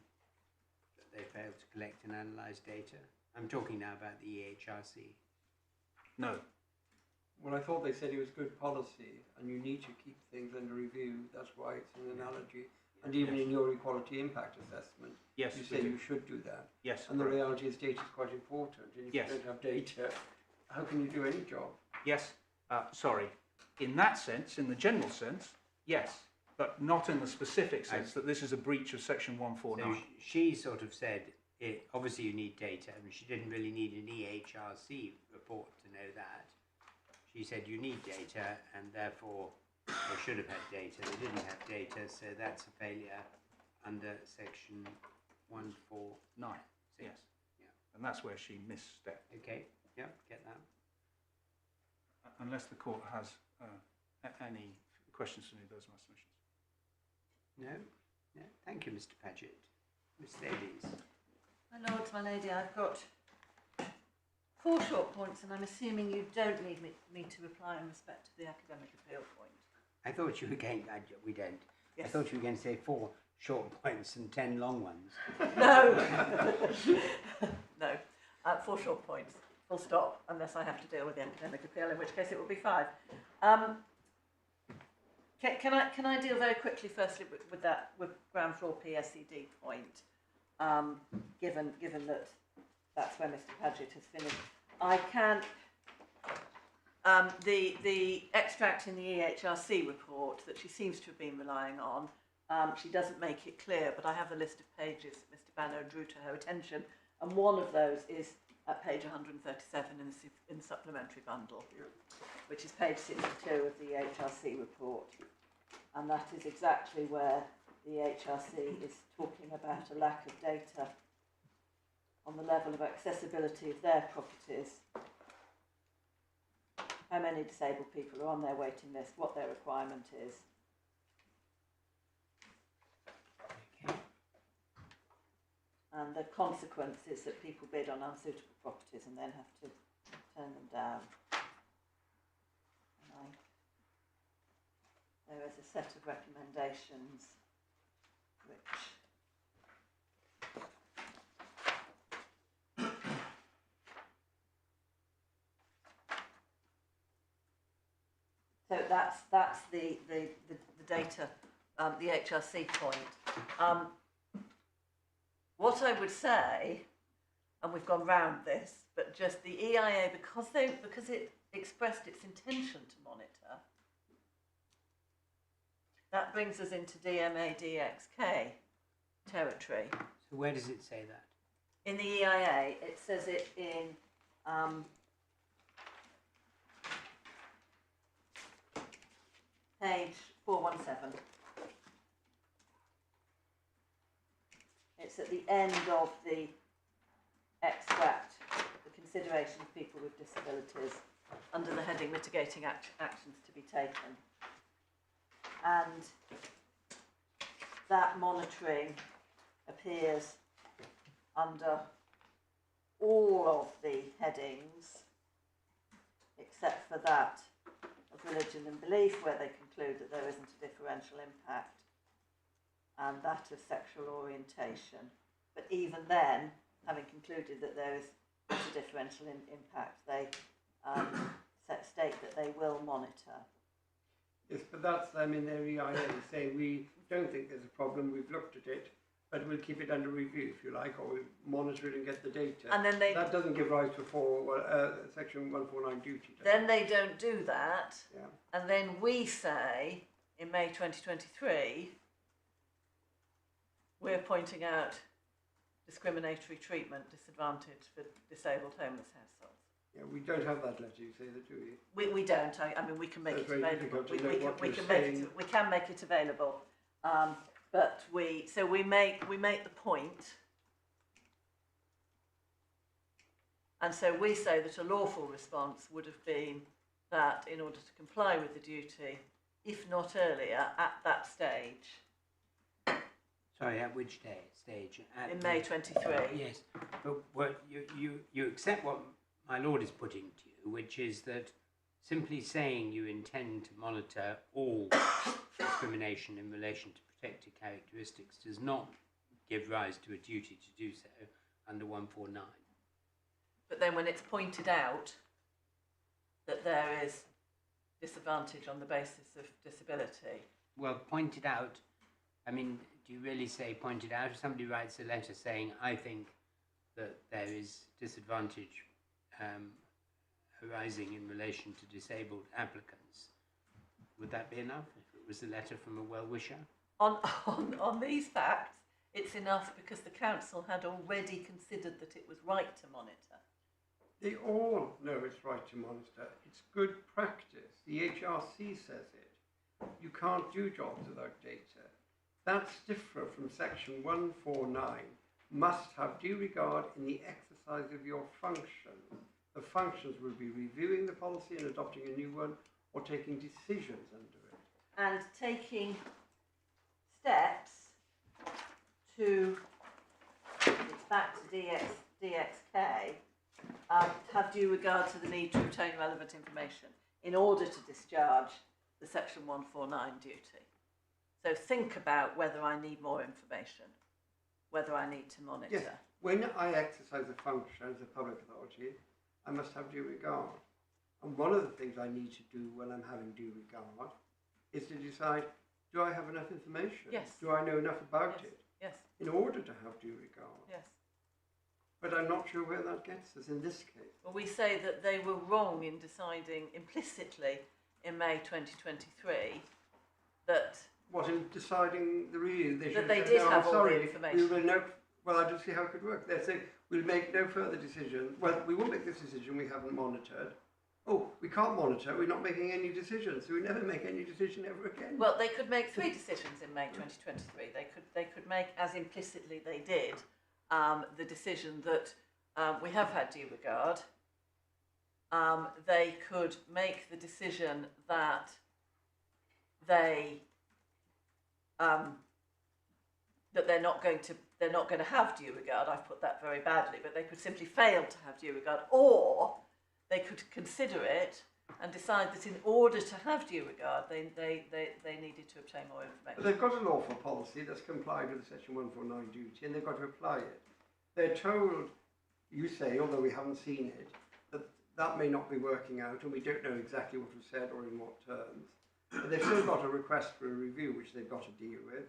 that they failed to collect and analyse data? I'm talking now about the EHRC. No. Well, I thought they said it was good policy and you need to keep things under review. That's why it's an analogy. And even Yes. in your equality impact assessment, Yes, you we say do. you should do that. Yes. And the correct. reality is data is quite important. And if Yes. you don't have data, how can you do any job? Yes. Sorry. In that sense, in the general sense, yes, but not in the specific sense that this is a breach of Section So 149. she sort of said, obviously you need data, and she didn't really need an EHRC report to know that. She said you need data, and therefore they should have had data. They didn't have data, so that's a failure under Section 149. Yes. Yeah. And that's where she misstepped. Okay, yeah, get that. Unless the court has any questions for me, those are my submissions. No, thank you, Mr. Paget. Miss Davies. My lords, my lady, I've got 4 short points, and I'm assuming you don't need me to reply in respect to the academic appeal point. I thought you were going. We don't. I Yes. thought you were going to say 4 short points and 10 long ones. No, no. 4 short points, full stop, unless I have to deal with the academic appeal, in which case it will be 5. Can I deal very quickly, firstly, with ground floor PSED point, given that that's where Mr. Padgett has finished. I can. The extract in the EHRC report that she seems to have been relying on, she doesn't make it clear, but I have a list of pages that Mr. Banner drew to her attention, and one of those is at page 137 in the supplementary bundle, which is page 62 of the EHRC report. And that is exactly where the EHRC is talking about a lack of data on the level of accessibility of their properties, how many disabled people are on their waiting list, what their requirement is. Okay. And the consequence is that people bid on unsuitable properties and then have to turn them down. There is a set of recommendations which so that's the data, the HRC point. What I would say, and we've gone round this, but just the EIA, because it expressed its intention to monitor, that brings us into DMA DXK territory. So where does it say that? In the EIA, it says it in page 417. It's at the end of the extract, the consideration of people with disabilities, under the heading mitigating actions to be taken. And that monitoring appears under all of the headings, except for that of religion and belief, where they conclude that there isn't a differential impact, and that of sexual orientation. But even then, having concluded that there is a differential impact, they state that they will monitor. Yes, but that's them in their EIA saying we don't think there's a problem, we've looked at it, but we'll keep it under review, if you like, or we'll monitor it and get the data. And then that doesn't give rise to Section 149 duty. Then they don't do that, yeah. And then we say, in May 2023, we're pointing out discriminatory treatment, disadvantage for disabled homeless households. Yeah, we don't have that letter, you say that, do we? We don't. I mean, we can make So it available. We can make it available. But we make the point, and so we say that a lawful response would have been that in order to comply with the duty, if not earlier, at that stage. Sorry, at which stage? In May 23. Yes, but what you accept what my Lord is putting to you, which is that simply saying you intend to monitor all discrimination in relation to protected characteristics does not give rise to a duty to do so under 149. But then when it's pointed out that there is disadvantage on the basis of disability. Well, pointed out, I mean, do you really say pointed out? If somebody writes a letter saying, I think that there is disadvantage arising in relation to disabled applicants, would that be enough if it was a letter from a well-wisher? On these facts, it's enough because the council had already considered that it was right to monitor. They all know it's right to monitor. It's good practice. The HRC says it. You can't do jobs without data. That's different from Section 149. Must have due regard in the exercise of your functions. The functions will be reviewing the policy and adopting a new one, or taking decisions under it. And taking steps to, it's back to DXK, have due regard to the need to obtain relevant information in order to discharge the Section 149 duty. So think about whether I need more information, whether I need to monitor. Yes, when I exercise a function as a public authority, I must have due regard. And one of the things I need to do when I'm having due regard is to decide, do I have enough information? Yes. Do I know enough about Yes. it Yes. in order to have due regard? Yes. But I'm not sure where that gets us in this case. Well, we say that they were wrong in deciding implicitly in May 2023 that What, in deciding the review, they That should they have said, did no, have I'm all the sorry, information. we will no, well, I don't see how it could work. They're saying, we'll make no further decision. Well, we won't make this decision we haven't monitored. Oh, we can't monitor, we're not making any decisions, so we never make any decision ever again. well, they could make 3 decisions in May 2023. They could make, as implicitly they did, the decision that we have had due regard. They could make the decision that they that they're not going to have due regard. I've put that very badly, but they could simply fail to have due regard, or they could consider it and decide that in order to have due regard, they needed to obtain more But information. they've got a lawful policy that's complied with the Section 149 duty, and they've got to apply it. They're told, you say, although we haven't seen it, that that may not be working out, and we don't know exactly what was said or in what terms. But they've still got a request for a review, which they've got to deal with.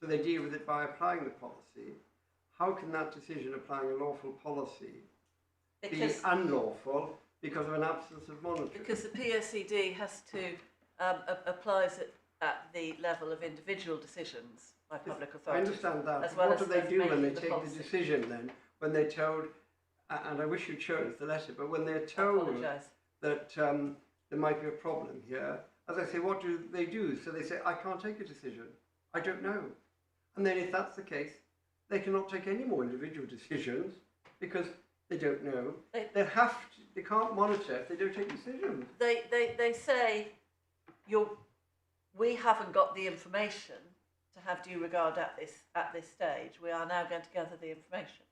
So they deal with it by applying the policy. How can that decision applying a lawful policy be unlawful because of an absence of monitoring? Because the PSCD has to applies at the level of individual decisions by public I authorities. understand that. as But well what as do they do when they making the take policy. the decision then? When they're told, and I wish you'd shown us the letter, but when they're I told apologise. that there might be a problem here, as I say, what do they do? So they say, I can't take a decision. I don't know. And then if that's the case, they cannot take any more individual decisions because they don't know. They can't monitor if they don't take decisions. They say we haven't got the information to have due regard at this stage. We are now going to gather the information.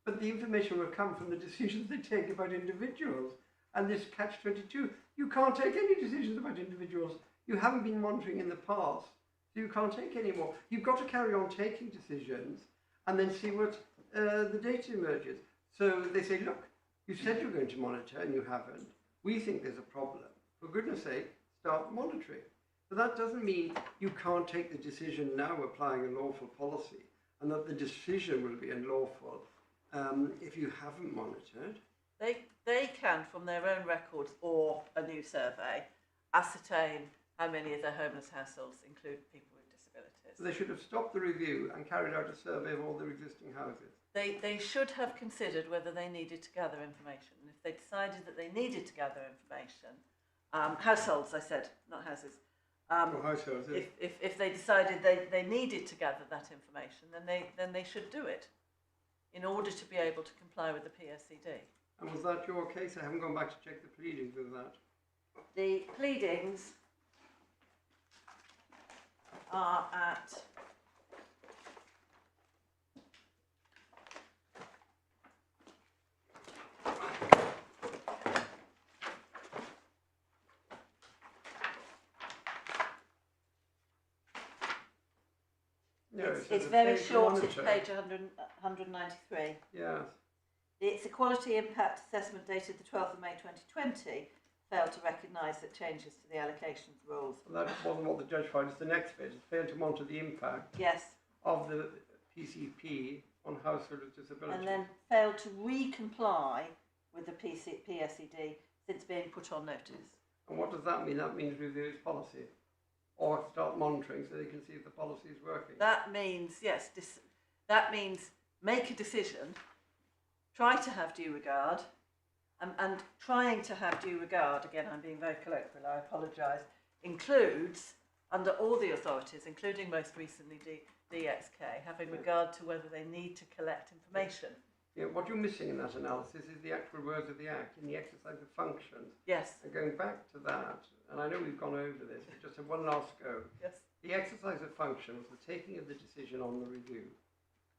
But the information will come from the decisions they take about individuals. And this catch-22, you can't take any decisions about individuals. You haven't been monitoring in the past, so you can't take any more. You've got to carry on taking decisions and then see what the data emerges. So they say, look, you said you're going to monitor and you haven't. We think there's a problem. For goodness sake, start monitoring. But that doesn't mean you can't take the decision now applying a lawful policy and that the decision will be unlawful if you haven't monitored. They can, from their own records or a new survey, ascertain how many of their homeless households include people with disabilities. So they should have stopped the review and carried out a survey of all their existing houses. They should have considered whether they needed to gather information. And if they decided that they needed to gather information, households, I said, not houses. Or households, yes. If they decided they needed to gather that information, then they should do it in order to be able to comply with the PSCD. And was that your case? I haven't gone back to check the pleadings of that. The pleadings are at No, it's very short, it's page 193. Yes. Its equality impact assessment dated the 12th of May 2020 failed to recognise that changes to the allocations rules. Well, that wasn't what the judge found. It's the next bit. It's failed to monitor the impact Yes, of the PCP on households with disabilities. and then failed to re-comply with the PSCD since being put on notice. And what does that mean? That means review its policy. Or start monitoring so they can see if the policy is working. That means, yes, that means make a decision, try to have due regard, and trying to have due regard, again I'm being very colloquial, I apologise, includes, under all the authorities, including most recently DXK, having regard to whether they need to collect information. Yeah, what you're missing in that analysis is the actual words of the Act in the exercise of functions. Yes, And going back to that, and I know we've gone over this, but just one last go. yes, The exercise of function was the taking of the decision on the review.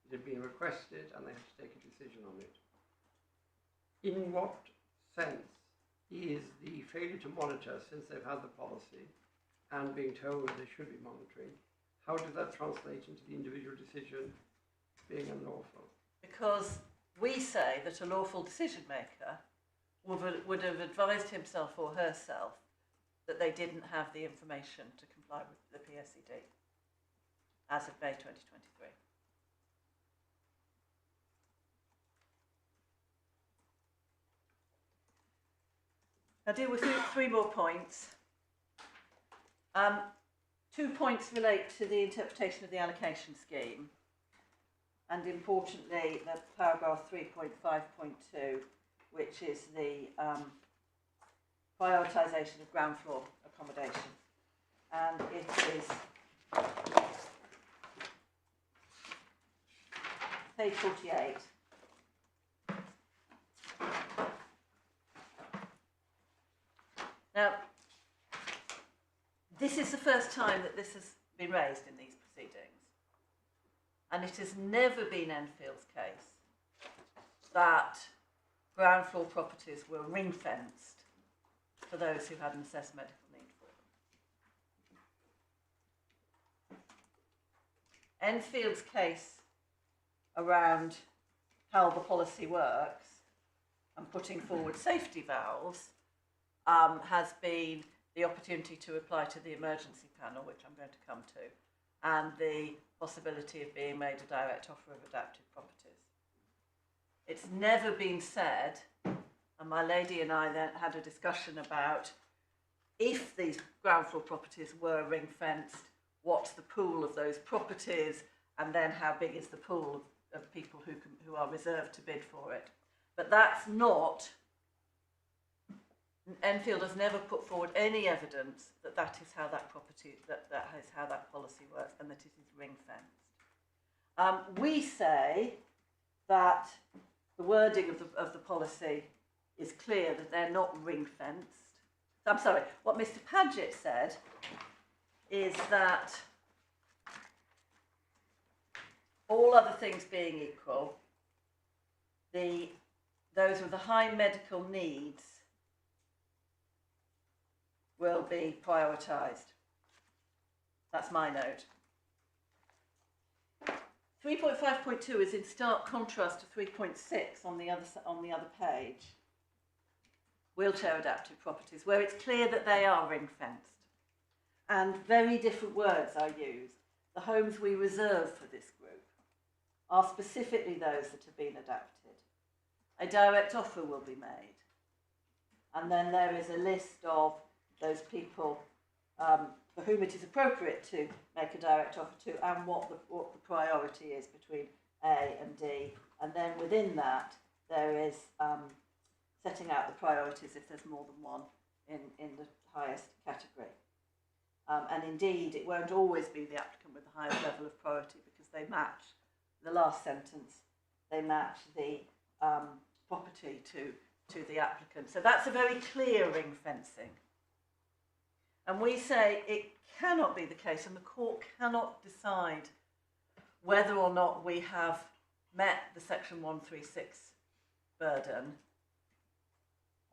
It had been requested and they had to take a decision on it. In what sense is the failure to monitor, since they've had the policy and being told they should be monitoring, how does that translate into the individual decision being unlawful? because we say that a lawful decision maker would have advised himself or herself that they didn't have the information to comply with the PSED as of May 2023. I'll deal with three more points. 2 points relate to the interpretation of the allocation scheme, and importantly, the paragraph 3.5.2, which is the prioritisation of ground floor accommodation. And it is page 48. Now, this is the first time that this has been raised in these proceedings, and it has never been Enfield's case that ground floor properties were ring-fenced for those who had an assessed medical need for them. Enfield's case around how the policy works and putting forward safety valves has been the opportunity to apply to the emergency panel, which I'm going to come to, and the possibility of being made a direct offer of adapted properties. It's never been said, and my lady and I then had a discussion about if these ground floor properties were ring-fenced, what's the pool of those properties, and then how big is the pool of people who are reserved to bid for it. But that's not, Enfield has never put forward any evidence that that is how that property, that is how that policy works, and that it is ring-fenced. We say that the wording of the policy is clear, that they're not ring-fenced. I'm sorry, what Mr. Paget said is that all other things being equal, those with the high medical needs will be prioritised. That's my note. 3.5.2 is in stark contrast to 3.6 on the other page. Wheelchair adapted properties, where it's clear that they are ring-fenced. And very different words are used. The homes we reserve for this group are specifically those that have been adapted. A direct offer will be made. And then there is a list of those people for whom it is appropriate to make a direct offer to, and what the priority is between A and D. And then within that, there is setting out the priorities if there's more than one in the highest category. And indeed, it won't always be the applicant with the highest level of priority, because they match the last sentence, they match the property to the applicant. So that's a very clear ring fencing. And we say it cannot be the case, and the court cannot decide whether or not we have met the Section 136 burden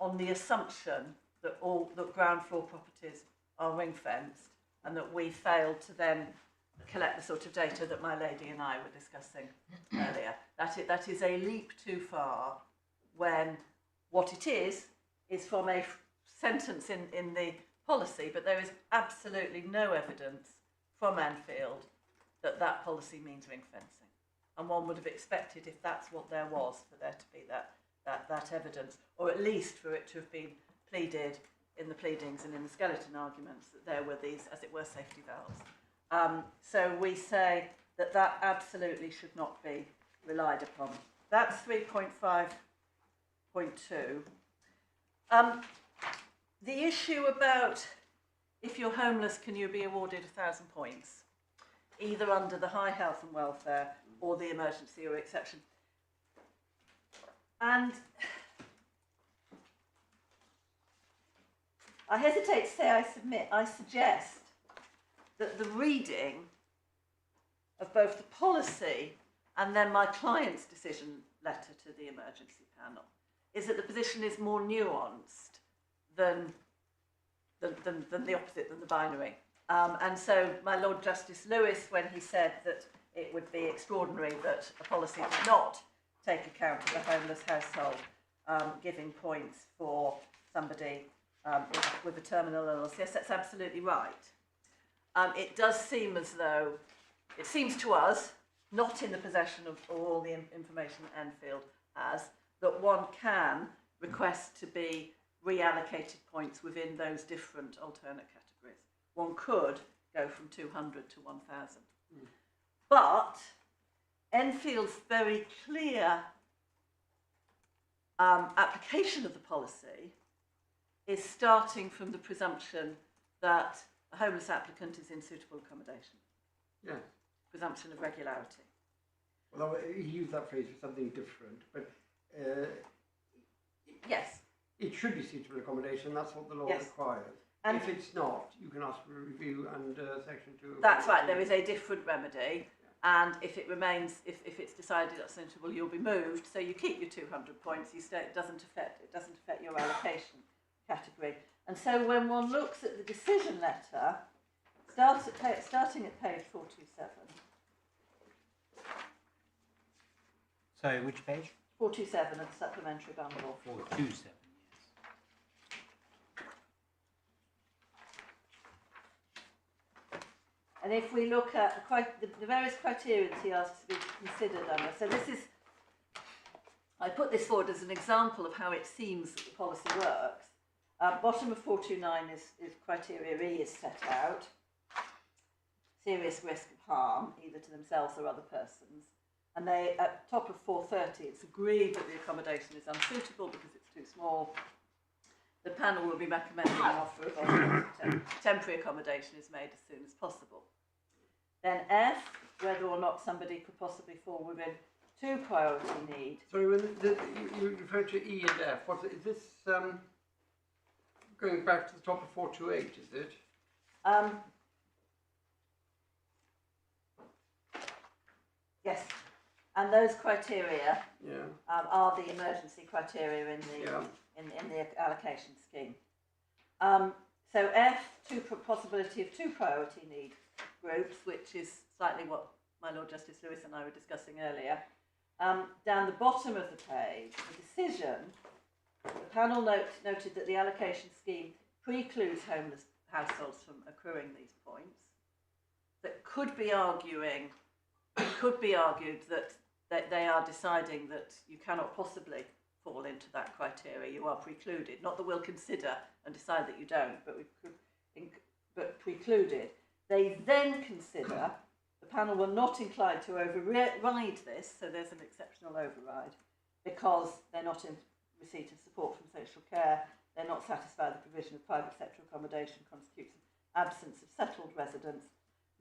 on the assumption that all the ground floor properties are ring fenced, and that we failed to then collect the sort of data that my lady and I were discussing earlier. That is a leap too far, when what it is from a sentence in the policy, but there is absolutely no evidence from Enfield that that policy means ring fencing. And one would have expected, if that's what there was, for there to be that evidence, or at least for it to have been pleaded in the pleadings and in the skeleton arguments that there were these, as it were, safety valves. So we say that that absolutely should not be relied upon. That's 3.5.2. The issue about if you're homeless, can you be awarded 1,000 points, either under the high health and welfare or the emergency or exception. And I hesitate to say I suggest that the reading of both the policy and then my client's decision letter to the emergency panel is that the position is more nuanced than the opposite, than the binary. And so my Lord Justice Lewis, when he said that it would be extraordinary that a policy did not take account of a homeless household, giving points for somebody with a terminal illness. Yes, that's absolutely right. It does seem as though, it seems to us, not in the possession of all the information that Enfield has, that one can request to be reallocated points within those different alternate categories. One could go from 200 to 1,000. But Enfield's very clear application of the policy is starting from the presumption that a homeless applicant is in suitable accommodation. Yeah. Presumption of regularity. Well, he used that phrase for something different, but Yes. it should be suitable accommodation. That's what the law Yes. requires. And if it's not, you can ask for a review under Section 2. that's right, there is a different remedy, and if it remains, if it's decided that's suitable, you'll be moved, so you keep your 200 points, you stay, it doesn't affect your allocation category. And so when one looks at the decision letter, starting at page 427. So which page? 427 of the supplementary bundle. 427, yes. And if we look at the various criteria that he asks to be considered under, so this is, I put this forward as an example of how it seems that the policy works. Bottom of 429 is criteria E is set out. Serious risk of harm, either to themselves or other persons. And they, at top of 430, it's agreed that the accommodation is unsuitable because it's too small. The panel will be recommending an offer of temporary accommodation is made as soon as possible. Then F, whether or not somebody could possibly fall within 2 priority need. Sorry, when you refer to E and F, is this going back to the top of 428, is it? Yes, and those criteria Yeah. are the emergency criteria in the in the allocation scheme. So F, possibility of 2 priority need groups, which is slightly what my Lord Justice Lewis and I were discussing earlier. Down the bottom of the page, the decision, the panel noted that the allocation scheme precludes homeless households from accruing these points. That could be argued that they are deciding that you cannot possibly fall into that criteria, you are precluded. Not that we'll consider and decide that you don't, but precluded. They then consider, the panel were not inclined to override this, so there's an exceptional override, because they're not in receipt of support from social care, they're not satisfied the provision of private sector accommodation constitutes an absence of settled residence.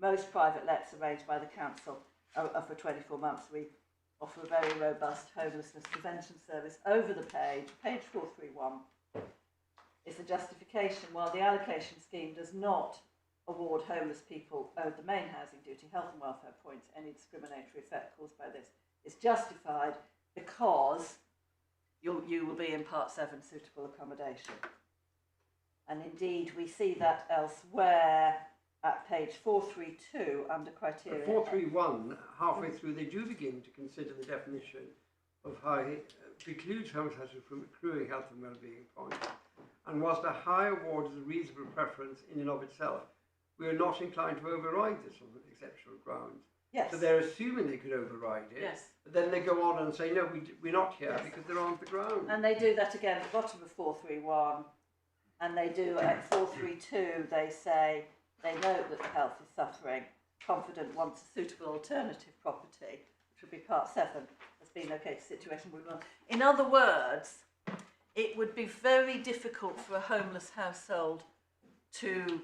Most private lets arranged by the council are for 24 months. We offer a very robust homelessness prevention service. Over the page 431, is the justification. While the allocation scheme does not award homeless people owed the main housing duty, health and welfare points, any discriminatory effect caused by this is justified because you will be in Part 7 suitable accommodation. And indeed, we see that elsewhere at page 432 under criteria. At 431, halfway through, they do begin to consider the definition of how it precludes homosexuals from accruing health and well-being points. And whilst a high award is a reasonable preference in and of itself, we are not inclined to override this on exceptional grounds. Yes. So they're assuming they could override it. Yes. But then they go on and say, no, we're not here Yes. because they're on the ground. And they do that again at the bottom of 431, and they do at 432, they say, they note that the health is suffering, confident wants a suitable alternative property, which would be Part 7, has been located situation. In other words, it would be very difficult for a homeless household to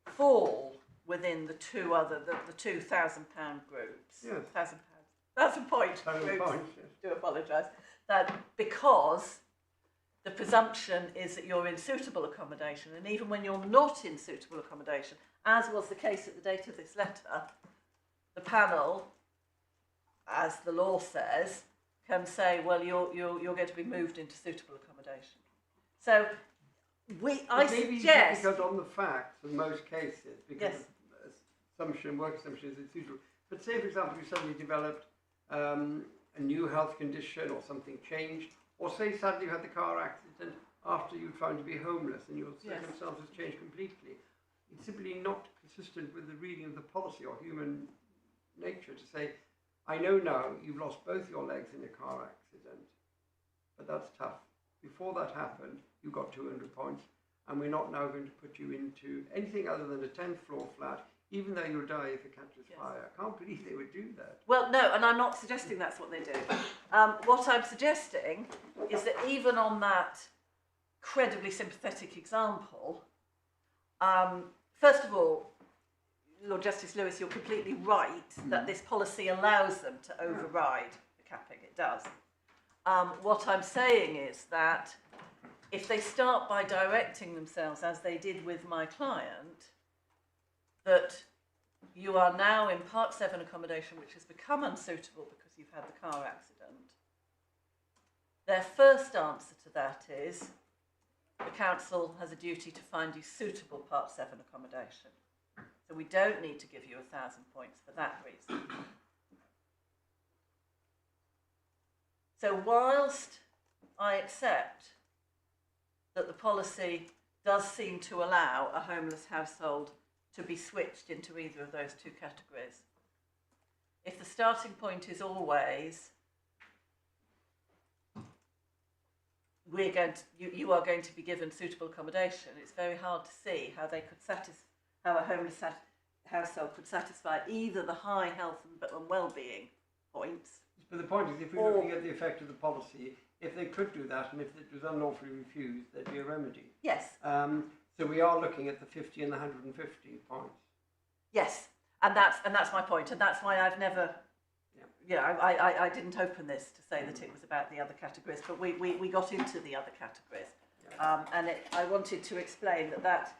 fall within the two £2,000 groups. Yes. £1,000 point £1,000 groups. points, yes. Do apologise. That because the presumption is that you're in suitable accommodation, and even when you're not in suitable accommodation, as was the case at the date of this letter, the panel, as the law says, can say, well, you're going to be moved into suitable accommodation. So I suggest difficult on the facts in most cases because Yes. work assumption is suitable. But say, for example, you suddenly developed a new health condition or something changed, or say sadly you had the car accident after you found to be homeless and your circumstances changed completely. It's simply not consistent with the reading of the policy or human nature to say, I know now you've lost both your legs in a car accident, but that's tough. Before that happened, you got 200 points, and we're not now going to put you into anything other than a 10th floor flat, even though you'll die if it catches fire. I can't believe they would do that. Well, no, and I'm not suggesting that's what they do. What I'm suggesting is that even on that credibly sympathetic example, first of all, Lord Justice Lewis, you're completely right that this policy allows them to override the capping. It does. What I'm saying is that if they start by directing themselves, as they did with my client, that you are now in Part 7 accommodation which has become unsuitable because you've had the car accident, their first answer to that is the council has a duty to find you suitable Part 7 accommodation. So we don't need to give you 1,000 points for that reason. So whilst I accept that the policy does seem to allow a homeless household to be switched into either of those two categories, if the starting point is always you are going to be given suitable accommodation, it's very hard to see how they could how a homeless household could satisfy either the high health and well-being points. But the point is, if we're looking at the effect of the policy, if they could do that and if it was unlawfully refused, there'd be a remedy. Yes. So we are looking at the 50 and the 150 points. Yes, and that's my point, and that's why I've never. I didn't open this to say that it was about the other categories, but we got into the other categories, and I wanted to explain that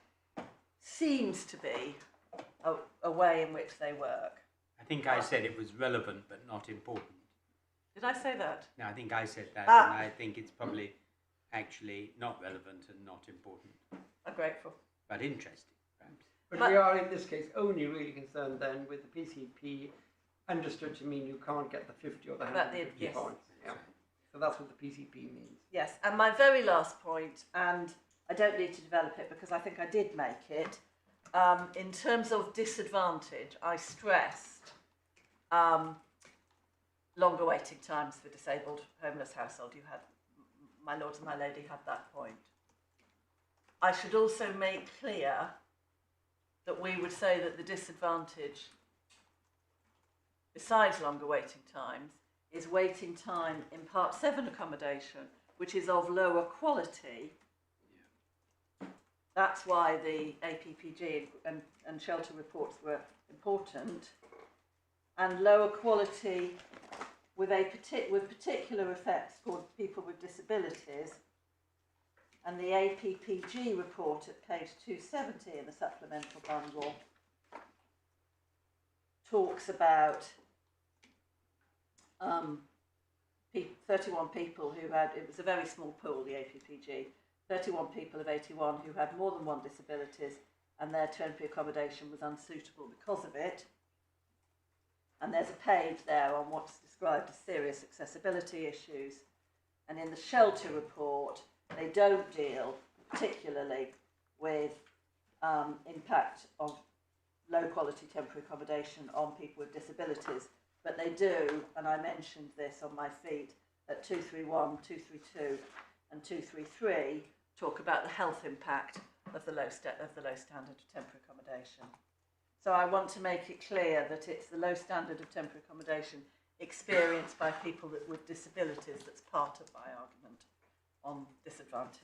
seems to be a way in which they work. I think I said it was relevant but not important. Did I say that? No, I think I said that, and I think it's probably actually not relevant and not important. I'm grateful. But interesting, perhaps. But we are in this case only really concerned then with the PCP understood to mean you can't get the 50 or the 150 points. Yeah. So that's what the PCP means. Yes, and my very last point, and I don't need to develop it because I think I did make it, in terms of disadvantage, I stressed longer waiting times for disabled homeless household. You had, my lords and my lady had that point. I should also make clear that we would say that the disadvantage, besides longer waiting times, is waiting time in Part 7 accommodation, which is of lower quality. Yeah. That's why the APPG and shelter reports were important. And lower quality with particular effects for people with disabilities. And the APPG report at page 270 in the supplemental bundle talks about 31 people who had, it was a very small pool, the APPG, 31 people of 81 who had more than one disabilities and their temporary accommodation was unsuitable because of it. And there's a page there on what's described as serious accessibility issues. And in the shelter report, they don't deal particularly with impact of low quality temporary accommodation on people with disabilities, but they do, and I mentioned this on my feed at 231, 232 and 233, talk about the health impact of the low standard of temporary accommodation. So I want to make it clear that it's the low standard of temporary accommodation experienced by people with disabilities that's part of my argument on disadvantage.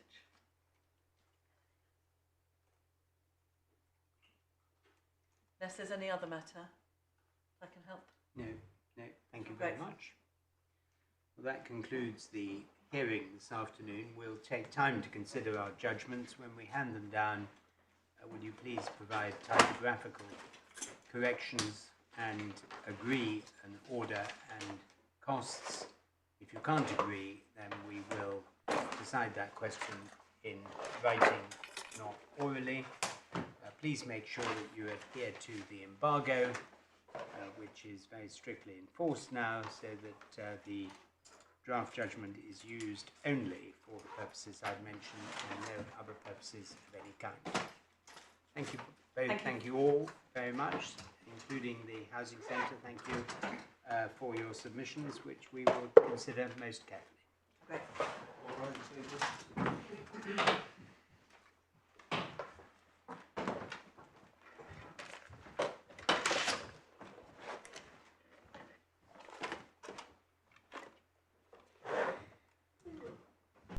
Unless there's any other matter I can help. No, thank you very much. Well, that concludes the hearing this afternoon. We'll take time to consider our judgments. When we hand them down, would you please provide typographical corrections and agree an order and costs? If you can't agree, then we will decide that question in writing, not orally. Please make sure that you adhere to the embargo. which is very strictly enforced now, so that the draft judgment is used only for the purposes I've mentioned and no other purposes of any kind. Thank you both. Thank you all very much, including the Housing Centre. Thank you for your submissions, which we will consider most carefully. Great. All right,